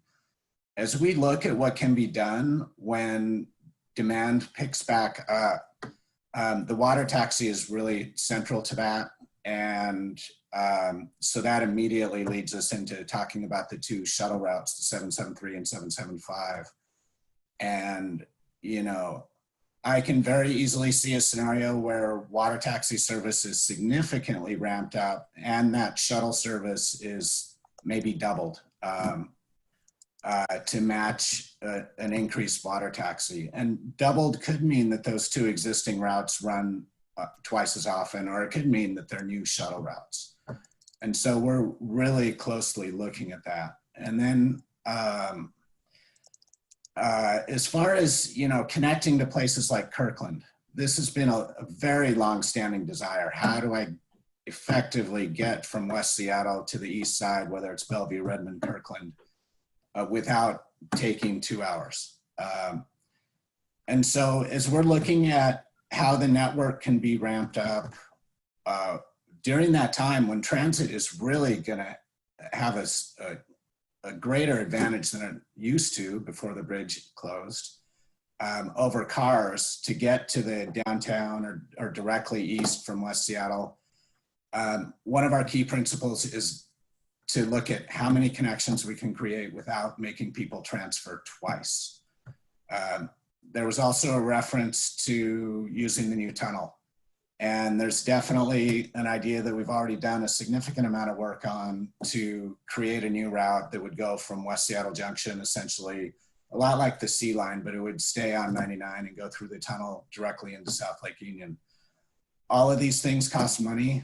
As we look at what can be done when demand picks back up, the water taxi is really central to that. And so that immediately leads us into talking about the two shuttle routes, the 773 and 775. And, I can very easily see a scenario where water taxi service is significantly ramped up and that shuttle service is maybe doubled to match an increased water taxi. And doubled could mean that those two existing routes run twice as often, or it could mean that they're new shuttle routes. And so we're really closely looking at that. And then as far as, connecting to places like Kirkland, this has been a very long-standing desire. How do I effectively get from West Seattle to the east side, whether it's Bellevue, Redmond, Kirkland, without taking 2 hours? And so as we're looking at how the network can be ramped up during that time when transit is really going to have a greater advantage than it used to before the bridge closed over cars to get to the downtown or directly east from West Seattle. One of our key principles is to look at how many connections we can create without making people transfer twice. There was also a reference to using the new tunnel. And there's definitely an idea that we've already done a significant amount of work on to create a new route that would go from West Seattle Junction, essentially a lot like the C line, but it would stay on 99 and go through the tunnel directly into South Lake Union. All of these things cost money.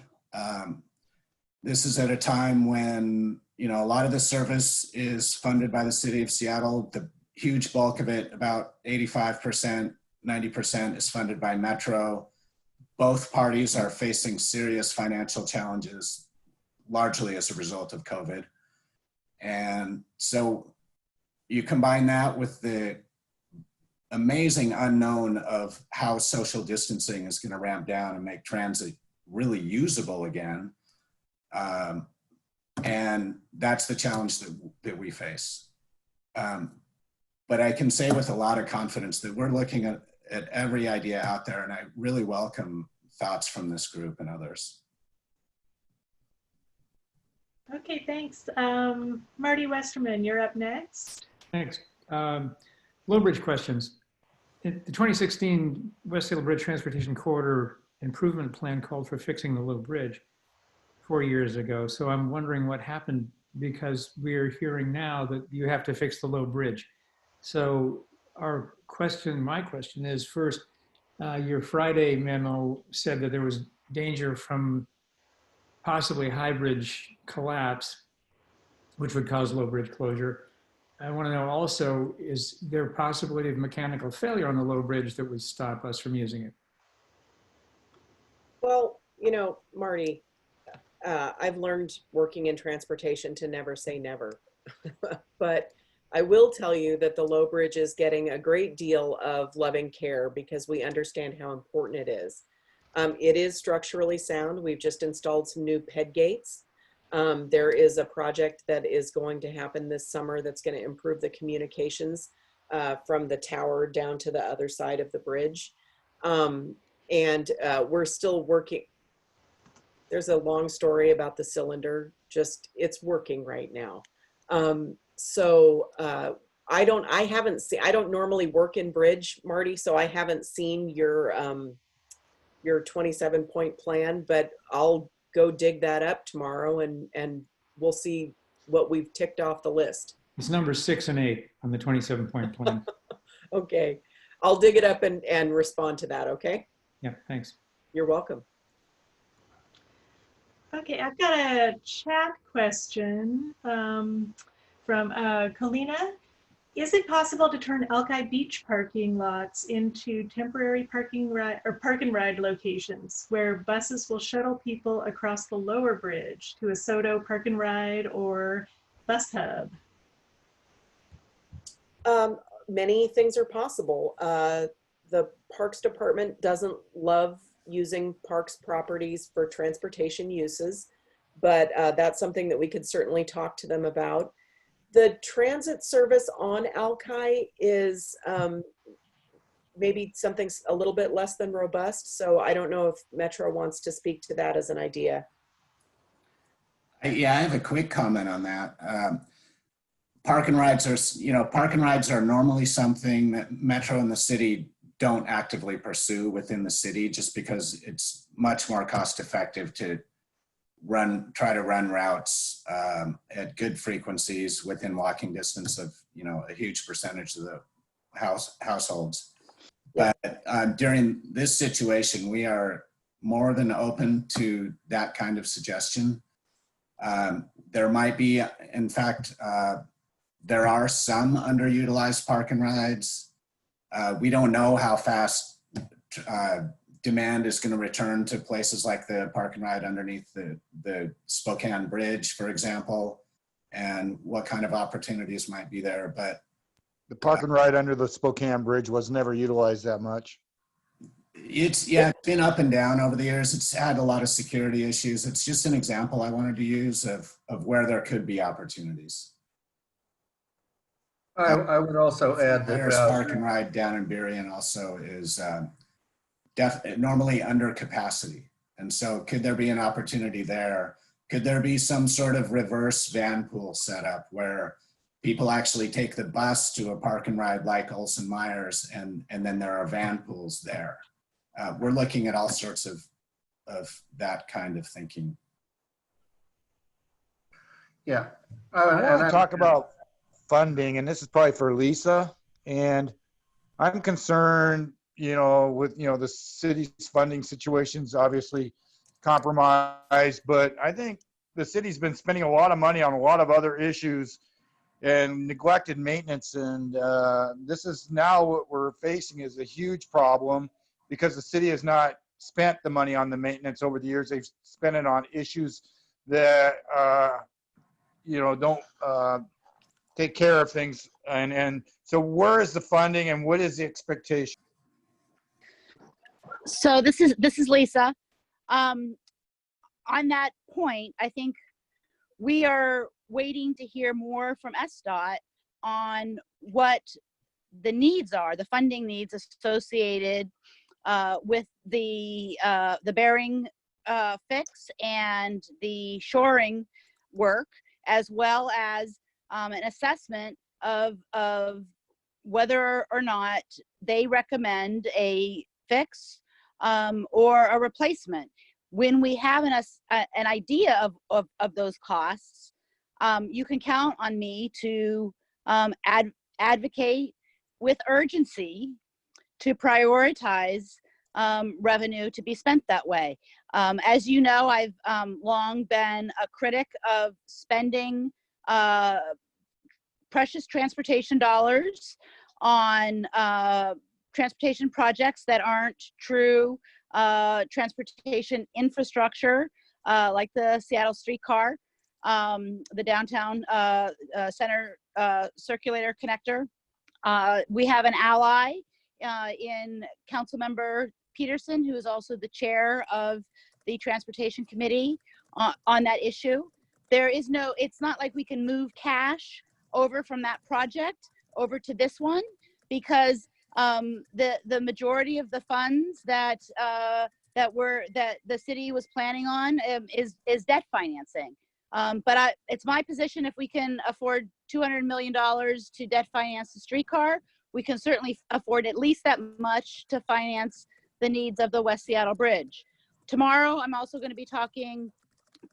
This is at a time when, a lot of the service is funded by the city of Seattle. The huge bulk of it, about 85%, 90% is funded by Metro. Both parties are facing serious financial challenges, largely as a result of COVID. And so you combine that with the amazing unknown of how social distancing is going to ramp down and make transit really usable again. And that's the challenge that we face. But I can say with a lot of confidence that we're looking at every idea out there, and I really welcome thoughts from this group and others. Okay, thanks. Marty Westerman, you're up next. Thanks. Low bridge questions. The 2016 West Seattle Bridge Transportation Corridor Improvement Plan called for fixing the low bridge 4 years ago. So I'm wondering what happened, because we're hearing now that you have to fix the low bridge. So my question is, first, your Friday memo said that there was danger from possibly high bridge collapse, which would cause low bridge closure. I want to know also, is there a possibility of mechanical failure on the low bridge that would stop us from using it? Well, Marty, I've learned working in transportation to never say never. But I will tell you that the low bridge is getting a great deal of loving care because we understand how important it is. It is structurally sound. We've just installed some new PED gates. There is a project that is going to happen this summer that's going to improve the communications from the tower down to the other side of the bridge. And we're still working. There's a long story about the cylinder, it's working right now. I don't normally work in bridge, Marty, so I haven't seen your 27-point plan, but I'll go dig that up tomorrow and we'll see what we've ticked off the list. It's numbers 6 and 8 on the 27-point plan. Okay, I'll dig it up and respond to that, okay? Yeah, thanks. You're welcome. Okay, I've got a chat question from Kalina. Is it possible to turn Alki Beach parking lots into temporary park and ride locations where buses will shuttle people across the lower bridge to a SOTO park and ride or bus hub? Many things are possible. The Parks Department doesn't love using parks properties for transportation uses, but that's something that we could certainly talk to them about. The transit service on Alki is maybe something a little bit less than robust. So I don't know if Metro wants to speak to that as an idea. Yeah, I have a quick comment on that. Park and rides are normally something that Metro and the city don't actively pursue within the city, just because it's much more cost effective to try to run routes at good frequencies within walking distance of, a huge percentage of the households. But during this situation, we are more than open to that kind of suggestion. There might be, in fact, there are some underutilized park and rides. We don't know how fast demand is going to return to places like the park and ride underneath the Spokane Bridge, for example, and what kind of opportunities might be there. But the park and ride under the Spokane Bridge was never utilized that much. It's been up and down over the years. It's had a lot of security issues. It's just an example I wanted to use of where there could be opportunities. I would also add that There's park and ride down in Berrien also is normally under capacity. And so could there be an opportunity there? Could there be some sort of reverse van pool setup where people actually take the bus to a park and ride like Olson Myers, and then there are van pools there? We're looking at all sorts of that kind of thinking. Yeah. I want to talk about funding, and this is probably for Lisa. And I'm concerned, with, the city's funding situation's obviously compromised, but I think the city's been spending a lot of money on a lot of other issues and neglected maintenance. And this is now what we're facing is a huge problem because the city has not spent the money on the maintenance over the years. They've spent it on issues that, don't take care of things. And so where is the funding and what is the expectation? So this is Lisa. On that point, I think we are waiting to hear more from SDOT on what the needs are, the funding needs associated with the bearing fix and the shoring work, as well as an assessment of whether or not they recommend a fix or a replacement. When we have an idea of those costs, you can count on me to advocate with urgency to prioritize revenue to be spent that way. As you know, I've long been a critic of spending precious transportation dollars on transportation projects that aren't true transportation infrastructure, like the Seattle streetcar, the downtown center circulator connector. We have an ally in Councilmember Peterson, who is also the chair of the Transportation Committee on that issue. It's not like we can move cash over from that project over to this one, because the majority of the funds that the city was planning on is debt financing. But it's my position, if we can afford $200 million to debt finance the streetcar, we can certainly afford at least that much to finance the needs of the West Seattle Bridge. Tomorrow, I'm also going to be talking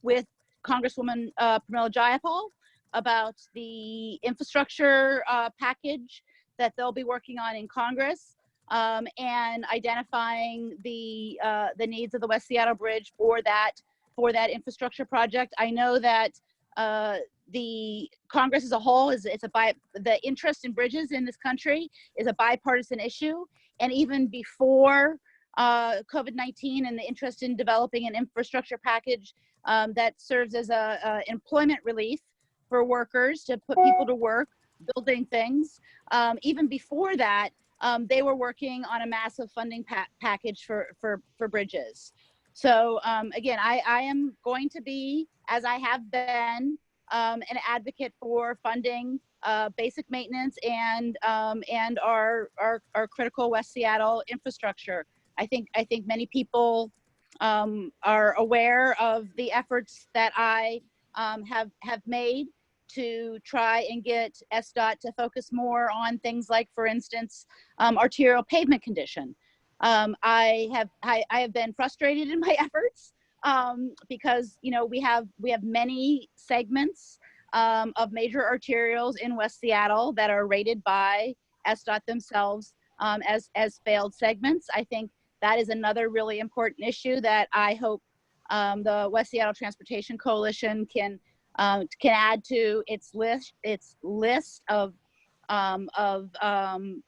with Congresswoman Pramila Jayapal about the infrastructure package that they'll be working on in Congress, and identifying the needs of the West Seattle Bridge for that infrastructure project. I know that the Congress as a whole the interest in bridges in this country is a bipartisan issue, and even before COVID-19 and the interest in developing an infrastructure package that serves as a employment relief for workers, to put people to work building things. Even before that, they were working on a massive funding package for bridges. So again, I am going to be, as I have been, an advocate for funding basic maintenance and our critical West Seattle infrastructure. I think many people are aware of the efforts that I have made to try and get SDOT to focus more on things like, for instance, arterial pavement condition. I have been frustrated in my efforts because we have many segments of major arterials in West Seattle that are rated by SDOT themselves as failed segments. I think that is another really important issue that I hope the West Seattle Transportation Coalition can add to its list of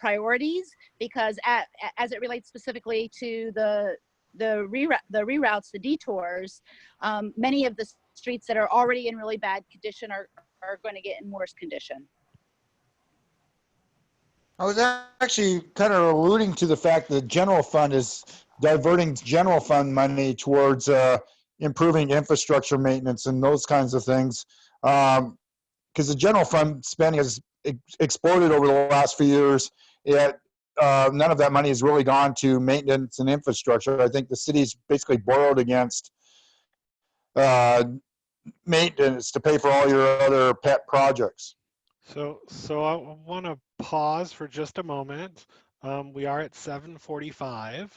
priorities, because as it relates specifically to the reroutes, the detours, many of the streets that are already in really bad condition are going to get in worse condition. I was actually kind of alluding to the fact that the general fund is diverting general fund money towards improving infrastructure maintenance and those kinds of things. Because the general fund spending has exploded over the last few years, yet none of that money has really gone to maintenance and infrastructure. I think the city's basically borrowed against maintenance to pay for all your other pet projects. So I want to pause for just a moment. We are at 7:45,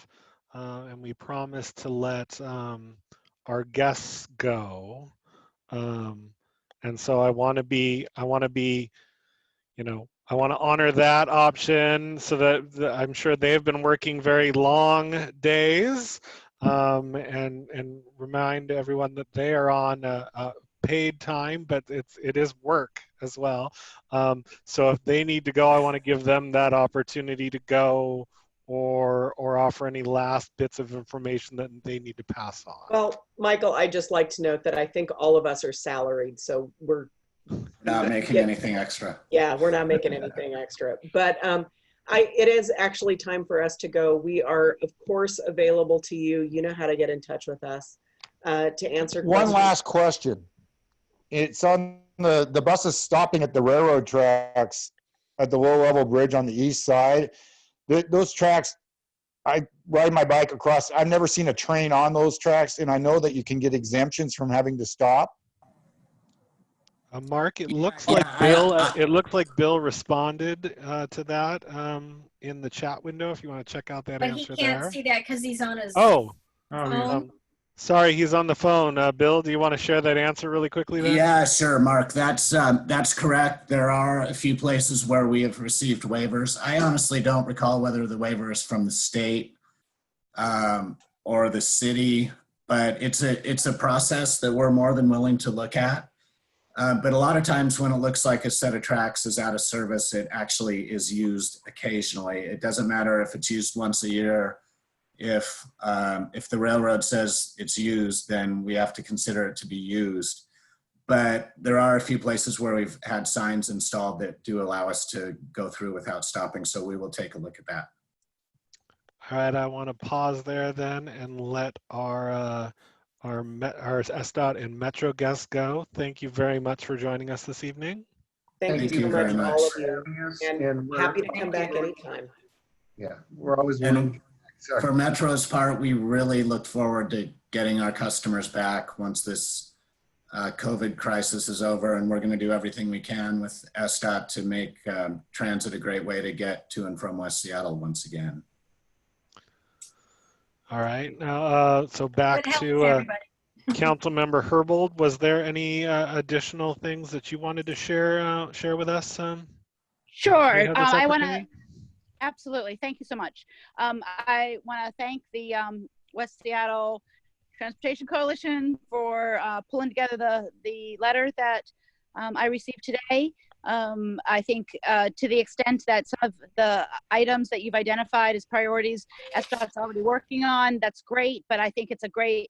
and we promised to let our guests go. And so I want to honor that option, so that I'm sure they've been working very long days, and remind everyone that they are on paid time, but it is work as well. So if they need to go, I want to give them that opportunity to go, or offer any last bits of information that they need to pass on. Well, Michael, I'd just like to note that I think all of us are salaried, so we're not making anything extra. Yeah, we're not making anything extra. But it is actually time for us to go. We are, of course, available to you. You know how to get in touch with us to answer questions. One last question. It's on the bus is stopping at the railroad tracks at the low-level bridge on the east side. Those tracks, I ride my bike across. I've never seen a train on those tracks, and I know that you can get exemptions from having to stop. Mark, it looks like Bill responded to that in the chat window. If you want to check out that But answer he can't there. see that because he's on his phone. Sorry, he's on the phone. Bill, do you want to share that answer really quickly then? Yeah, sure, Mark. That's correct. There are a few places where we have received waivers. I honestly don't recall whether the waiver is from the state or the city, but it's a process that we're more than willing to look at. But a lot of times when it looks like a set of tracks is out of service, it actually is used occasionally. It doesn't matter if it's used once a year. If the railroad says it's used, then we have to consider it to be used. But there are a few places where we've had signs installed that do allow us to go through without stopping. So we will take a look at that. All right, I want to pause there then and let our SDOT and Metro guests go. Thank you very much for joining us this evening. Thank you very much, all of you, and happy to come back anytime. Yeah, we're always willing. For Metro's part, we really look forward to getting our customers back once this COVID crisis is over, and we're going to do everything we can with SDOT to make transit a great way to get to and from West Seattle once again. All right, now so back to Councilmember Herbold. Was there any additional things that you wanted to share with us? Sure. I want to. Absolutely. Thank you so much. I want to thank the West Seattle Transportation Coalition for pulling together the letter that I received today. I think to the extent that some of the items that you've identified as priorities, SDOT's already working on, that's great. But I think it's a great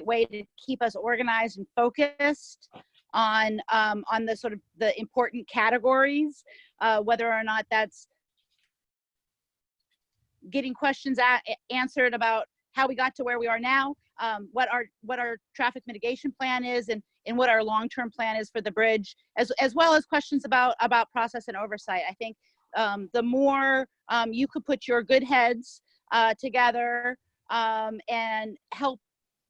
way to keep us organized and focused on the sort of the important categories, whether or not that's getting questions answered about how we got to where we are now, what our traffic mitigation plan is, and what our long-term plan is for the bridge, as well as questions about process and oversight. I think the more you could put your good heads together and help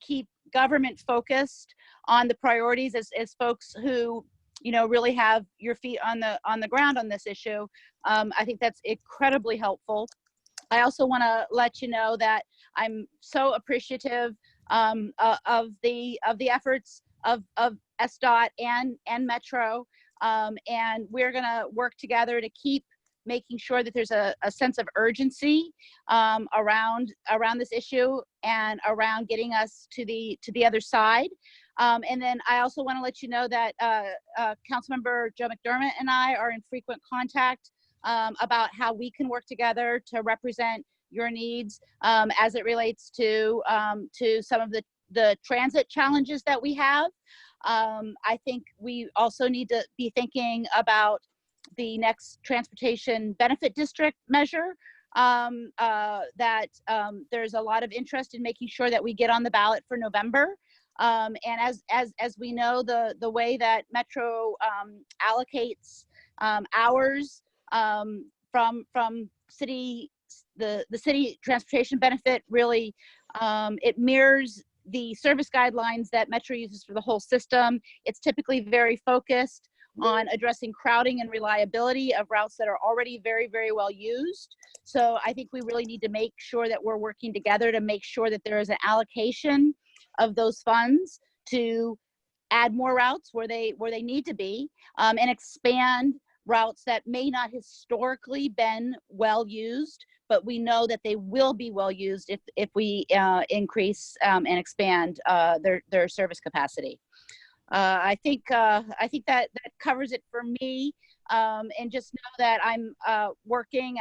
keep government focused on the priorities as folks who really have your feet on the ground on this issue. I think that's incredibly helpful. I also want to let you know that I'm so appreciative of the efforts of SDOT and Metro, and we're going to work together to keep making sure that there's a sense of urgency around this issue and around getting us to the other side. And then I also want to let you know that Councilmember Joe McDermott and I are in frequent contact about how we can work together to represent your needs as it relates to some of the transit challenges that we have. I think we also need to be thinking about the next transportation benefit district measure that there's a lot of interest in making sure that we get on the ballot for November. And as we know, the way that Metro allocates hours from the city transportation benefit really it mirrors the service guidelines that Metro uses for the whole system. It's typically very focused on addressing crowding and reliability of routes that are already very, very well used. So I think we really need to make sure that we're working together to make sure that there is an allocation of those funds to add more routes where they need to be, and expand routes that may not historically been well used, but we know that they will be well used if we increase and expand their service capacity. I think that covers it for me, and just know that I'm working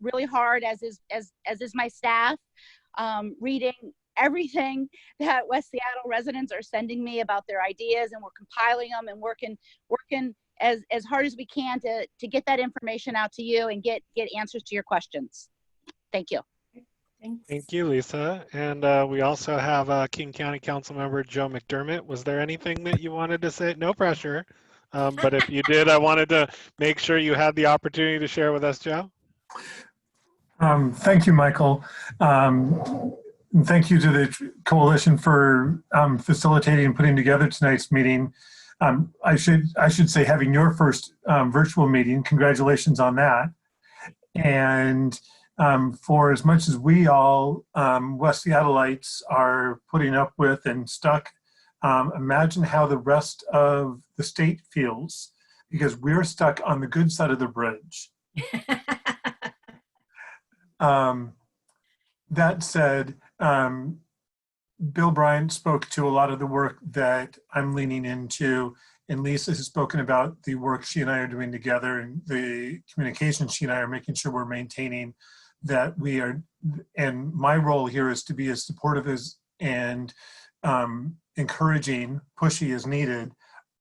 really hard, as is my staff, reading everything that West Seattle residents are sending me about their ideas, and we're compiling them and working as hard as we can to get that information out to you and get answers to your questions. Thank you. Thanks. Thank you, Lisa. And we also have King County Council Member Joe McDermott. Was there anything that you wanted to say? No pressure. But if you did, I wanted to make sure you had the opportunity to share with us, Joe. Thank you, Michael. And thank you to the coalition for facilitating and putting together tonight's meeting. I should say having your first virtual meeting. Congratulations on that. And for as much as we all West Seattleites are putting up with and stuck, imagine how the rest of the state feels, because we're stuck on the good side of the bridge. That said, Bill Bryant spoke to a lot of the work that I'm leaning into, and Lisa has spoken about the work she and I are doing together and the communication she and I are making sure we're maintaining, that we are, and my role here is to be as supportive as and encouraging, pushy as needed,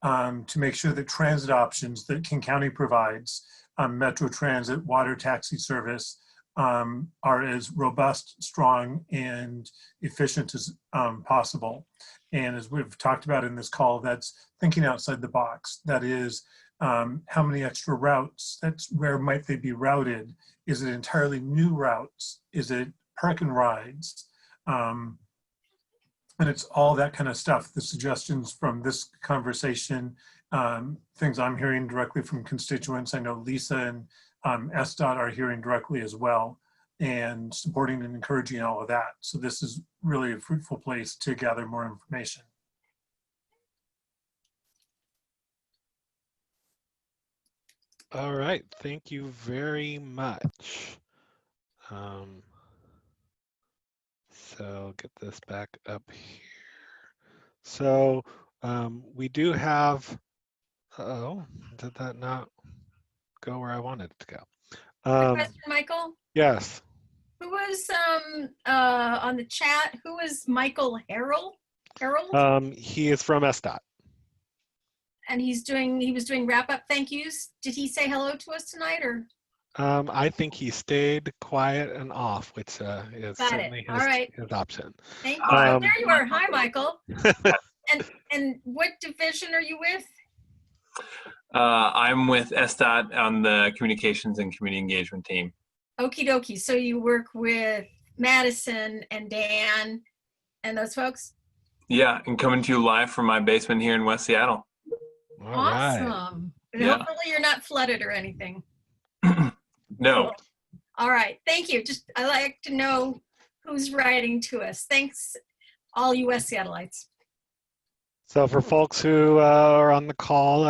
to make sure that transit options that King County provides, Metro Transit, water taxi service, are as robust, strong, and efficient as possible. And as we've talked about in this call, that's thinking outside the box. That is, how many extra routes? That's where might they be routed? Is it entirely new routes? Is it park and rides? And it's all that kind of stuff. The suggestions from this conversation, things I'm hearing directly from constituents. I know Lisa and SDOT are hearing directly as well, and supporting and encouraging all of that. So this is really a fruitful place to gather more information. All right, thank you very much. So get this back up here. So we do have, oh, did that not go where I wanted it to go? Question, Michael? Yes. Who was on the chat? Who was Michael Harold? He is from SDOT. And he was doing wrap-up thank yous. Did he say hello to us tonight, or? I think he stayed quiet and off, which is certainly his option. Thank you. There you are. Hi, Michael. and what division are you with? I'm with SDOT on the communications and community engagement team. Okie dokie. So you work with Madison and Dan and those folks? Yeah, and coming to you live from my basement here in West Seattle. All right. Awesome. And Yeah. hopefully you're not flooded or anything. No. Cool. All right. Thank you. Just I like to know who's writing to us. Thanks, all you West Seattleites. So for folks who are on the call,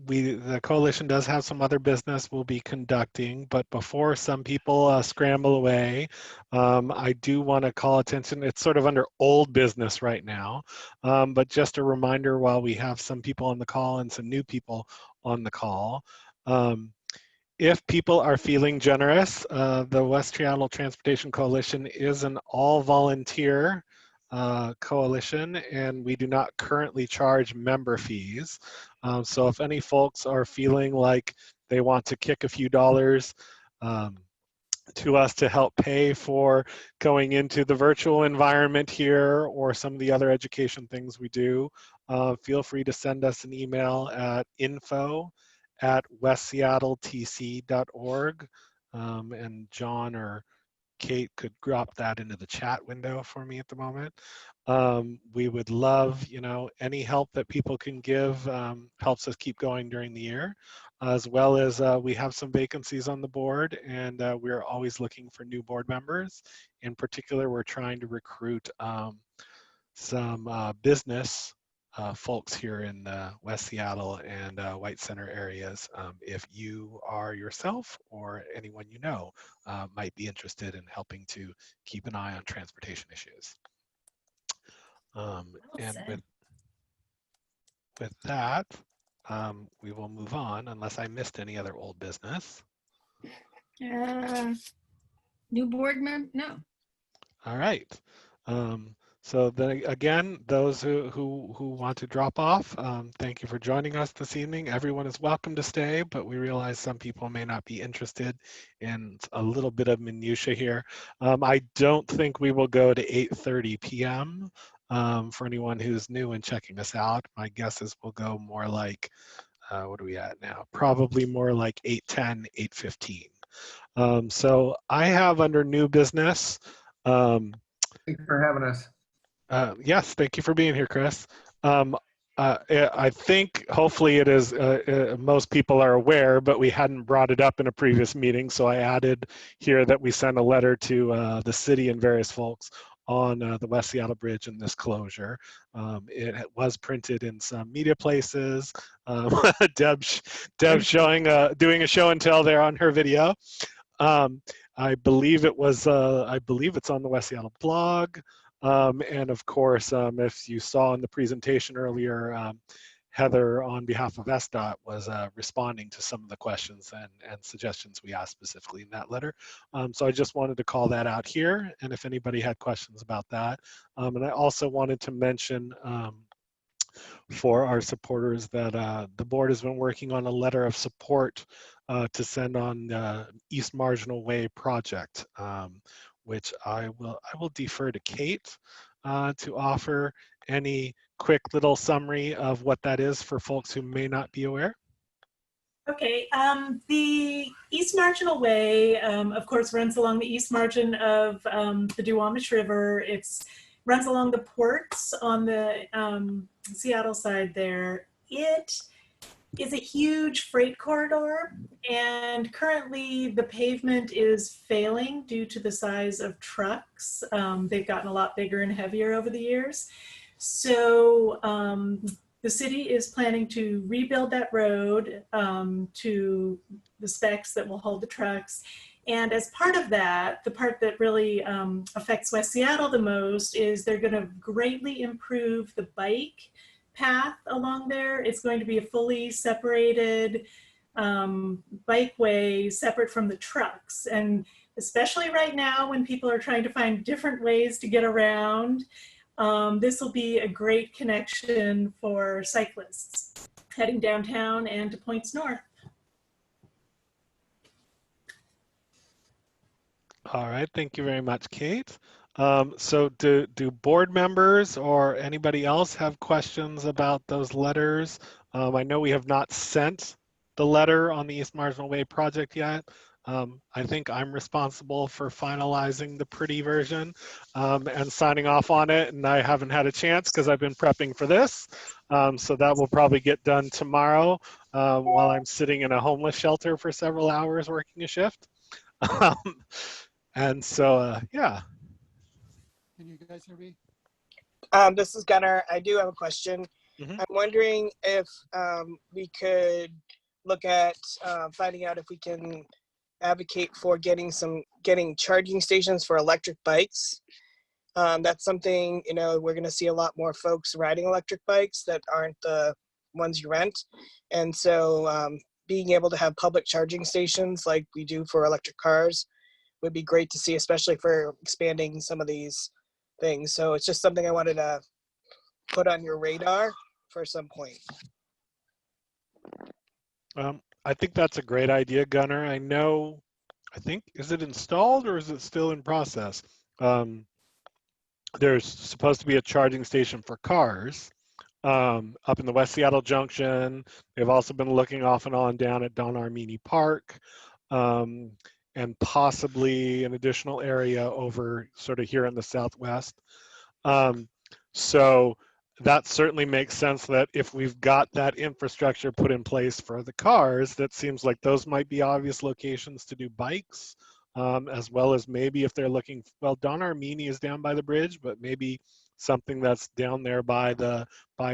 the coalition does have some other business we'll be conducting, but before some people scramble away, I do want to call attention. It's sort of under old business right now, but just a reminder while we have some people on the call and some new people on the call. If people are feeling generous, the West Seattle Transportation Coalition is an all-volunteer coalition, and we do not currently charge member fees. So if any folks are feeling like they want to kick a few dollars to us to help pay for going into the virtual environment here or some of the other education things we do, feel free to send us an email at info@westseattletc.org, and John or Kate could drop that into the chat window for me at the moment. We would love, any help that people can give, helps us keep going during the year, as well as we have some vacancies on the board, and we're always looking for new board members. In particular, we're trying to recruit some business folks here in West Seattle and White Center areas. If you are yourself or anyone you know might be interested in helping to keep an eye on transportation issues. And with that, we will move on unless I missed any other old business. New board member? No. All right. So then again, those who want to drop off, thank you for joining us this evening. Everyone is welcome to stay, but we realize some people may not be interested in a little bit of minutia here. I don't think we will go to 8:30 p.m. For anyone who's new and checking us out. My guess is we'll go more like, what are we at now? Probably more like 8:10, 8:15. So I have under new business. Thanks for having us. Yes, thank you for being here, Chris. I think hopefully it is, most people are aware, but we hadn't brought it up in a previous meeting. So I added here that we sent a letter to the city and various folks on the West Seattle Bridge and this closure. It was printed in some media places. Deb's showing, doing a show and tell there on her video. I believe it's on the West Seattle blog. And of course, if you saw in the presentation earlier, Heather, on behalf of SDOT, was responding to some of the questions and suggestions we asked specifically in that letter. So I just wanted to call that out here, and if anybody had questions about that. And I also wanted to mention for our supporters that the board has been working on a letter of support to send on the East Marginal Way project, which I will defer to Kate to offer any quick little summary of what that is for folks who may not be aware. Okay, the East Marginal Way, of course, runs along the east margin of the Duwamish River. It runs along the ports on the Seattle side there. It is a huge freight corridor, and currently the pavement is failing due to the size of trucks. They've gotten a lot bigger and heavier over the years. So the city is planning to rebuild that road to the specs that will hold the trucks. And as part of that, the part that really affects West Seattle the most is they're going to greatly improve the bike path along there. It's going to be a fully separated bikeway, separate from the trucks. And especially right now when people are trying to find different ways to get around, this will be a great connection for cyclists heading downtown and to points north. All right, thank you very much, Kate. So do board members or anybody else have questions about those letters? I know we have not sent the letter on the East Marginal Way project yet, I think I'm responsible for finalizing the pretty version and signing off on it, and I haven't had a chance because I've been prepping for this. So that will probably get done tomorrow while I'm sitting in a homeless shelter for several hours working a shift. And so, yeah. Can you guys hear me? This is Gunnar. I do have a question. I'm wondering if we could look at finding out if we can advocate for getting charging stations for electric bikes. That's something, you know, we're going to see a lot more folks riding electric bikes that aren't the ones you rent. And so being able to have public charging stations like we do for electric cars would be great to see, especially for expanding some of these things. So it's just something I wanted to put on your radar for some point. I think that's a great idea, Gunnar. I think, is it installed or is it still in process? There's supposed to be a charging station for cars up in the West Seattle Junction. They've also been looking off and on down at Don Armini Park and possibly an additional area over sort of here in the Southwest. So that certainly makes sense that if we've got that infrastructure put in place for the cars, that seems like those might be obvious locations to do bikes, as well as maybe if they're looking, well, Don Armini is down by the bridge, but maybe something that's down there by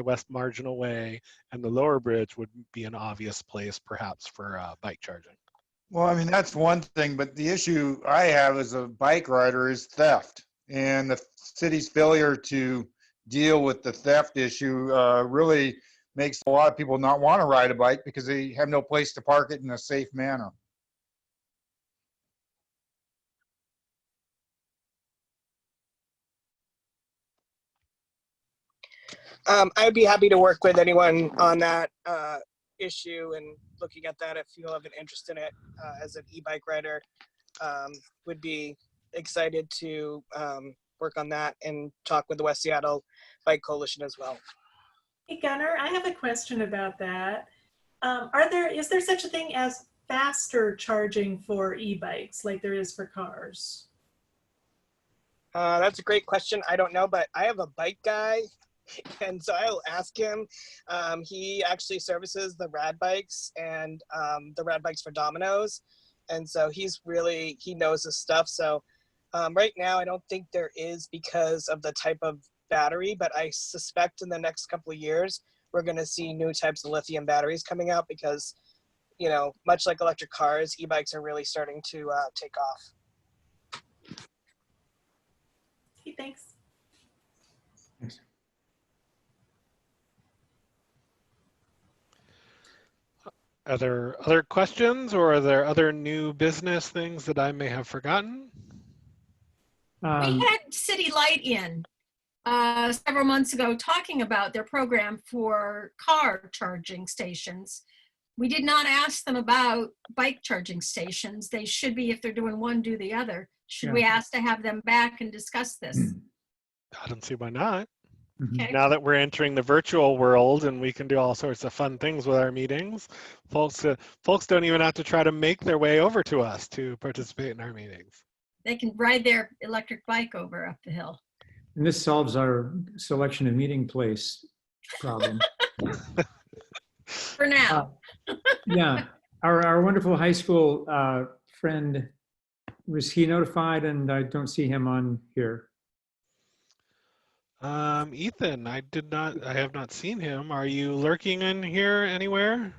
West Marginal Way and the lower bridge would be an obvious place perhaps for bike charging. Well, I mean, that's one thing, but the issue I have as a bike rider is theft. And the city's failure to deal with the theft issue really makes a lot of people not want to ride a bike because they have no place to park it in a safe manner. I would be happy to work with anyone on that issue and looking at that if you have an interest in it as an e-bike rider. Would be excited to work on that and talk with the West Seattle Bike Coalition as well. Hey Gunnar, I have a question about that. Is there such a thing as faster charging for e-bikes like there is for cars? That's a great question. I don't know, but I have a bike guy, and so I'll ask him. He actually services the rad bikes and the rad bikes for Domino's, and so he knows his stuff. So right now, I don't think there is because of the type of battery, but I suspect in the next couple of years, we're going to see new types of lithium batteries coming out because, you know, much like electric cars, e-bikes are really starting to take off. Okay, thanks. Thanks. Are there other questions or are there other new business things that I may have forgotten? We had City Light in several months ago talking about their program for car charging stations. We did not ask them about bike charging stations. They should be, if they're doing one, do the other. Should we ask to have them back and discuss this? I don't see why not. Okay. Now that we're entering the virtual world and we can do all sorts of fun things with our meetings, folks don't even have to try to make their way over to us to participate in our meetings. They can ride their electric bike over up the hill. And this solves our selection of meeting place problem. For now. Yeah, our wonderful high school friend, was he notified? And I don't see him on here. Ethan, I have not seen him. Are you lurking in here anywhere?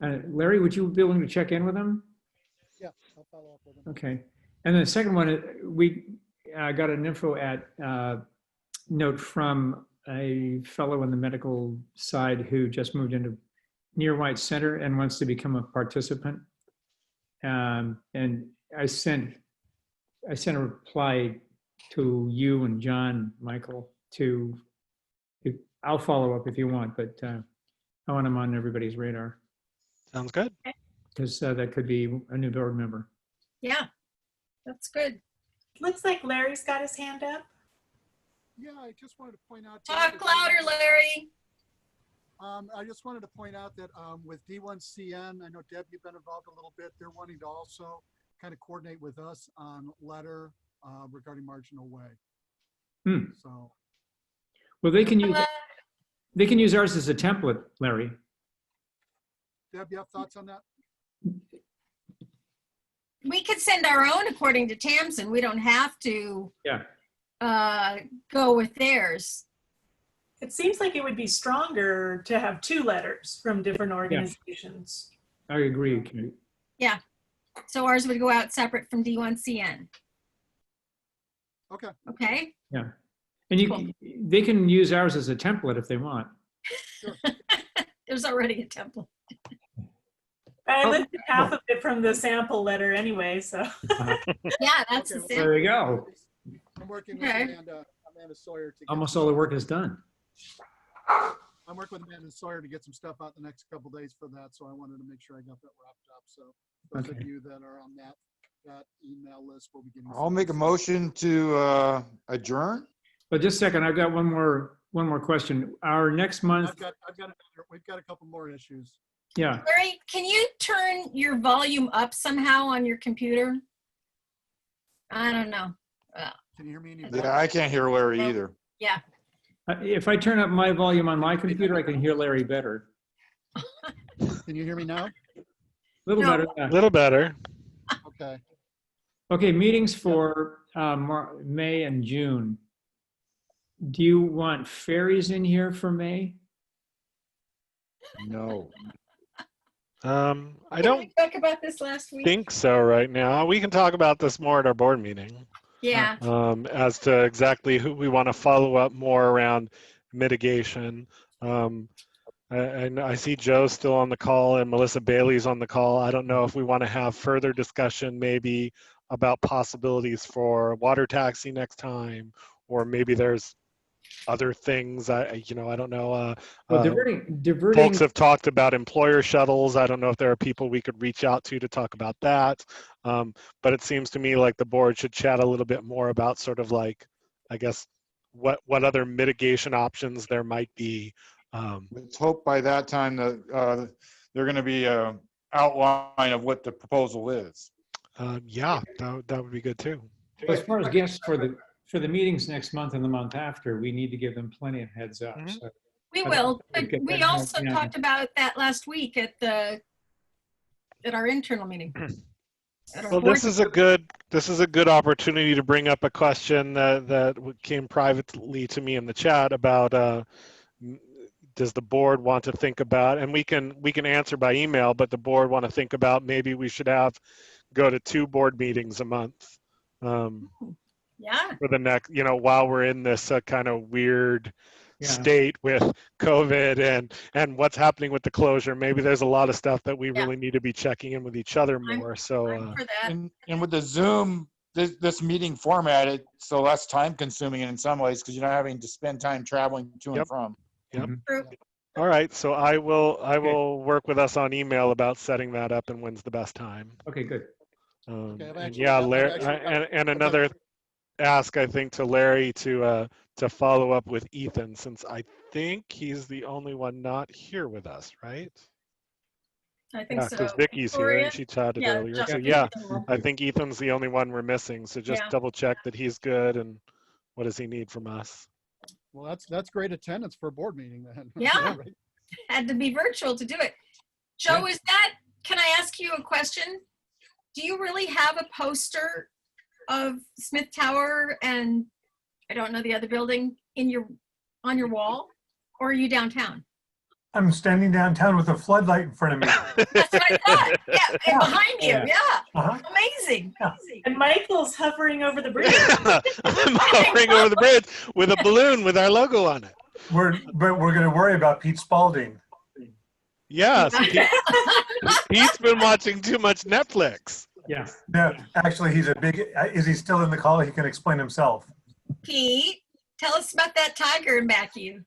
Larry, would you be willing to check in with him? Yeah, I'll follow up with him. Okay. And the second one, we got an info note from a fellow on the medical side who just moved into Near White Center and wants to become a participant. And I sent a reply to you and John, Michael, I'll follow up if you want, but I want him on everybody's radar. Sounds good. Because that could be a new board member. Yeah, that's good. Looks like Larry's got his hand up. Yeah, I just wanted to point out. Talk louder, Larry. I just wanted to point out that with D1CN, I know Deb, you've been involved a little bit. They're wanting to also kind of coordinate with us on letter regarding marginal way. So, well, they can use ours as a template, Larry. Deb, you have thoughts on that? We could send our own according to Tamsin. We don't have to go with theirs. It seems like it would be stronger to have 2 letters from different organizations. I agree, Kate. Yeah. So ours would go out separate from D1CN. Okay. Okay. Yeah. And they can use ours as a template if they want. Sure. There's already a template. I lifted half of it from the sample letter anyway, so. Yeah, that's the sample. There you go. I'm working with Amanda Sawyer to Almost all the work is done. I'm working with Amanda Sawyer to get some stuff out the next couple days for that, so I wanted to make sure I got that wrapped up. So those of you that are on that email list will be getting. I'll make a motion to adjourn. But just a second, I've got one more question. Our next month. We've got a couple more issues. Yeah. Larry, can you turn your volume up somehow on your computer? I don't know. Can you hear me? Yeah, I can't hear Larry either. Yeah. If I turn up my volume on my computer, I can hear Larry better. Can you hear me now? A little better. Yeah. A little better. Okay. Okay, meetings for May and June. Do you want ferries in here for May? No. I don't talk about this last week. think so right now. We can talk about this more at our board meeting. Yeah. As to exactly who we want to follow up more around mitigation. I see Joe still on the call and Melissa Bailey's on the call. I don't know if we want to have further discussion maybe about possibilities for water taxi next time, or maybe there's other things. I don't know. Well, diverting. Folks have talked about employer shuttles. I don't know if there are people we could reach out to talk about that. But it seems to me like the board should chat a little bit more about sort of like, I guess, what other mitigation options there might be. Let's hope by that time that they're going to be an outline of what the proposal is. Yeah, that would be good too. As far as guests for the meetings next month and the month after, we need to give them plenty of heads up. Mm-hmm. So We will, but we also talked about that last week at our internal meeting. Well, this is a good opportunity to bring up a question that came privately to me in the chat about does the board want to think about, and we can answer by email, but the board want to think about maybe we should go to 2 board meetings a month. Yeah. For the next, while we're in this kind of weird state with COVID and what's happening with the closure, maybe there's a lot of stuff that we really need to be checking in with each other more. So, and with the Zoom, this meeting format, it's so less time consuming in some ways because you're not having to spend time traveling to and from. Yep. All right. So I will work with us on email about setting that up and when's the best time. Okay, good. Larry, and another ask, I think, to Larry to follow up with Ethan, since I think he's the only one not here with us, right? I think so. Because Vicky's here and she chatted earlier. So yeah, I think Ethan's the only one we're missing. So just double check that he's good and what does he need from us. Well, that's great attendance for a board meeting then. Yeah, had to be virtual to do it. Joe, can I ask you a question? Do you really have a poster of Smith Tower and I don't know the other building on your wall, or are you downtown? I'm standing downtown with a floodlight in front of me. That's what I thought. Yeah, and behind you. Yeah. Amazing. And Michael's hovering over the bridge. I'm hovering over the bridge with a balloon with our logo on it. We're going to worry about Pete Spalding. Yes, Pete's been watching too much Netflix. Yeah. No, actually, is he still in the call? He can explain himself. Pete, tell us about that tiger in back of you.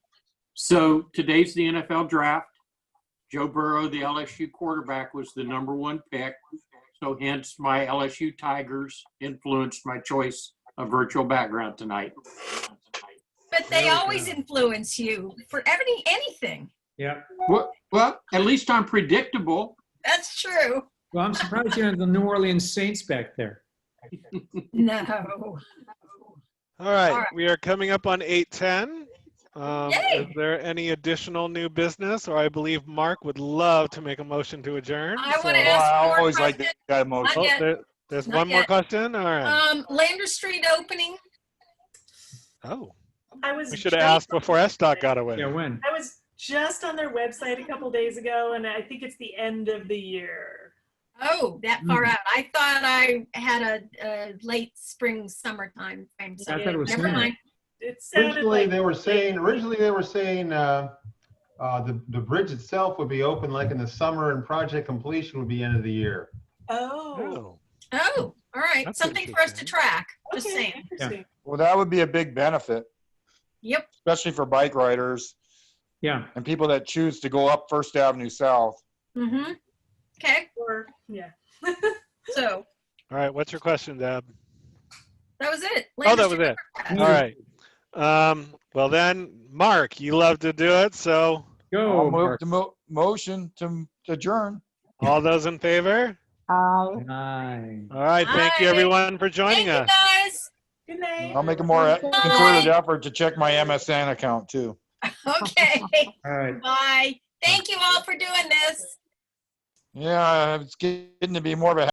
So today's the NFL draft. Joe Burrow, the LSU quarterback, was the #1 pick. So hence my LSU Tigers influenced my choice of virtual background tonight. But they always influence you for anything. Yeah. Well, at least I'm predictable. That's true. Well, I'm surprised you have the New Orleans Saints back there. No. All right, All right. we are coming up on 8:10. Yay! Is there any additional new business? Or I believe Mark would love to make a motion to adjourn. I want so- to ask I one more always like question. that emotion. Not yet. There's Not one more yet. question? All right. Lander Street opening. Oh, I was we should have just- asked before SDOT got away. Yeah, when? I was just on their website a couple days ago, and I think it's the end of the year. Oh, that far out. I thought I had a late spring, summertime frame. So I thought it was never sooner. mind. It sounded Originally, like they were saying the bridge itself would be open like in the summer, and project completion would be end of the year. Oh, Oh, all right. That's Something for us to track. Just okay, saying. interesting. Well, that would be a big benefit, Yep. especially for bike riders Yeah. and people that choose to go up First Avenue South. Mm-hmm. Okay. Or yeah. So All right, what's your question, Deb? that was it. Oh, Lander that was Street it. overpass. All right. Well then, Mark, you love to do it, so Go. I'll move Mark. the motion to adjourn. all those in favor? Aye. All right, thank you Aye. everyone for joining Thank you, us. guys. Good night. I'll make a more concerted effort to check my MSN account too. Okay. All right. Bye. Thank you all for doing this. Yeah, it's getting to be more of a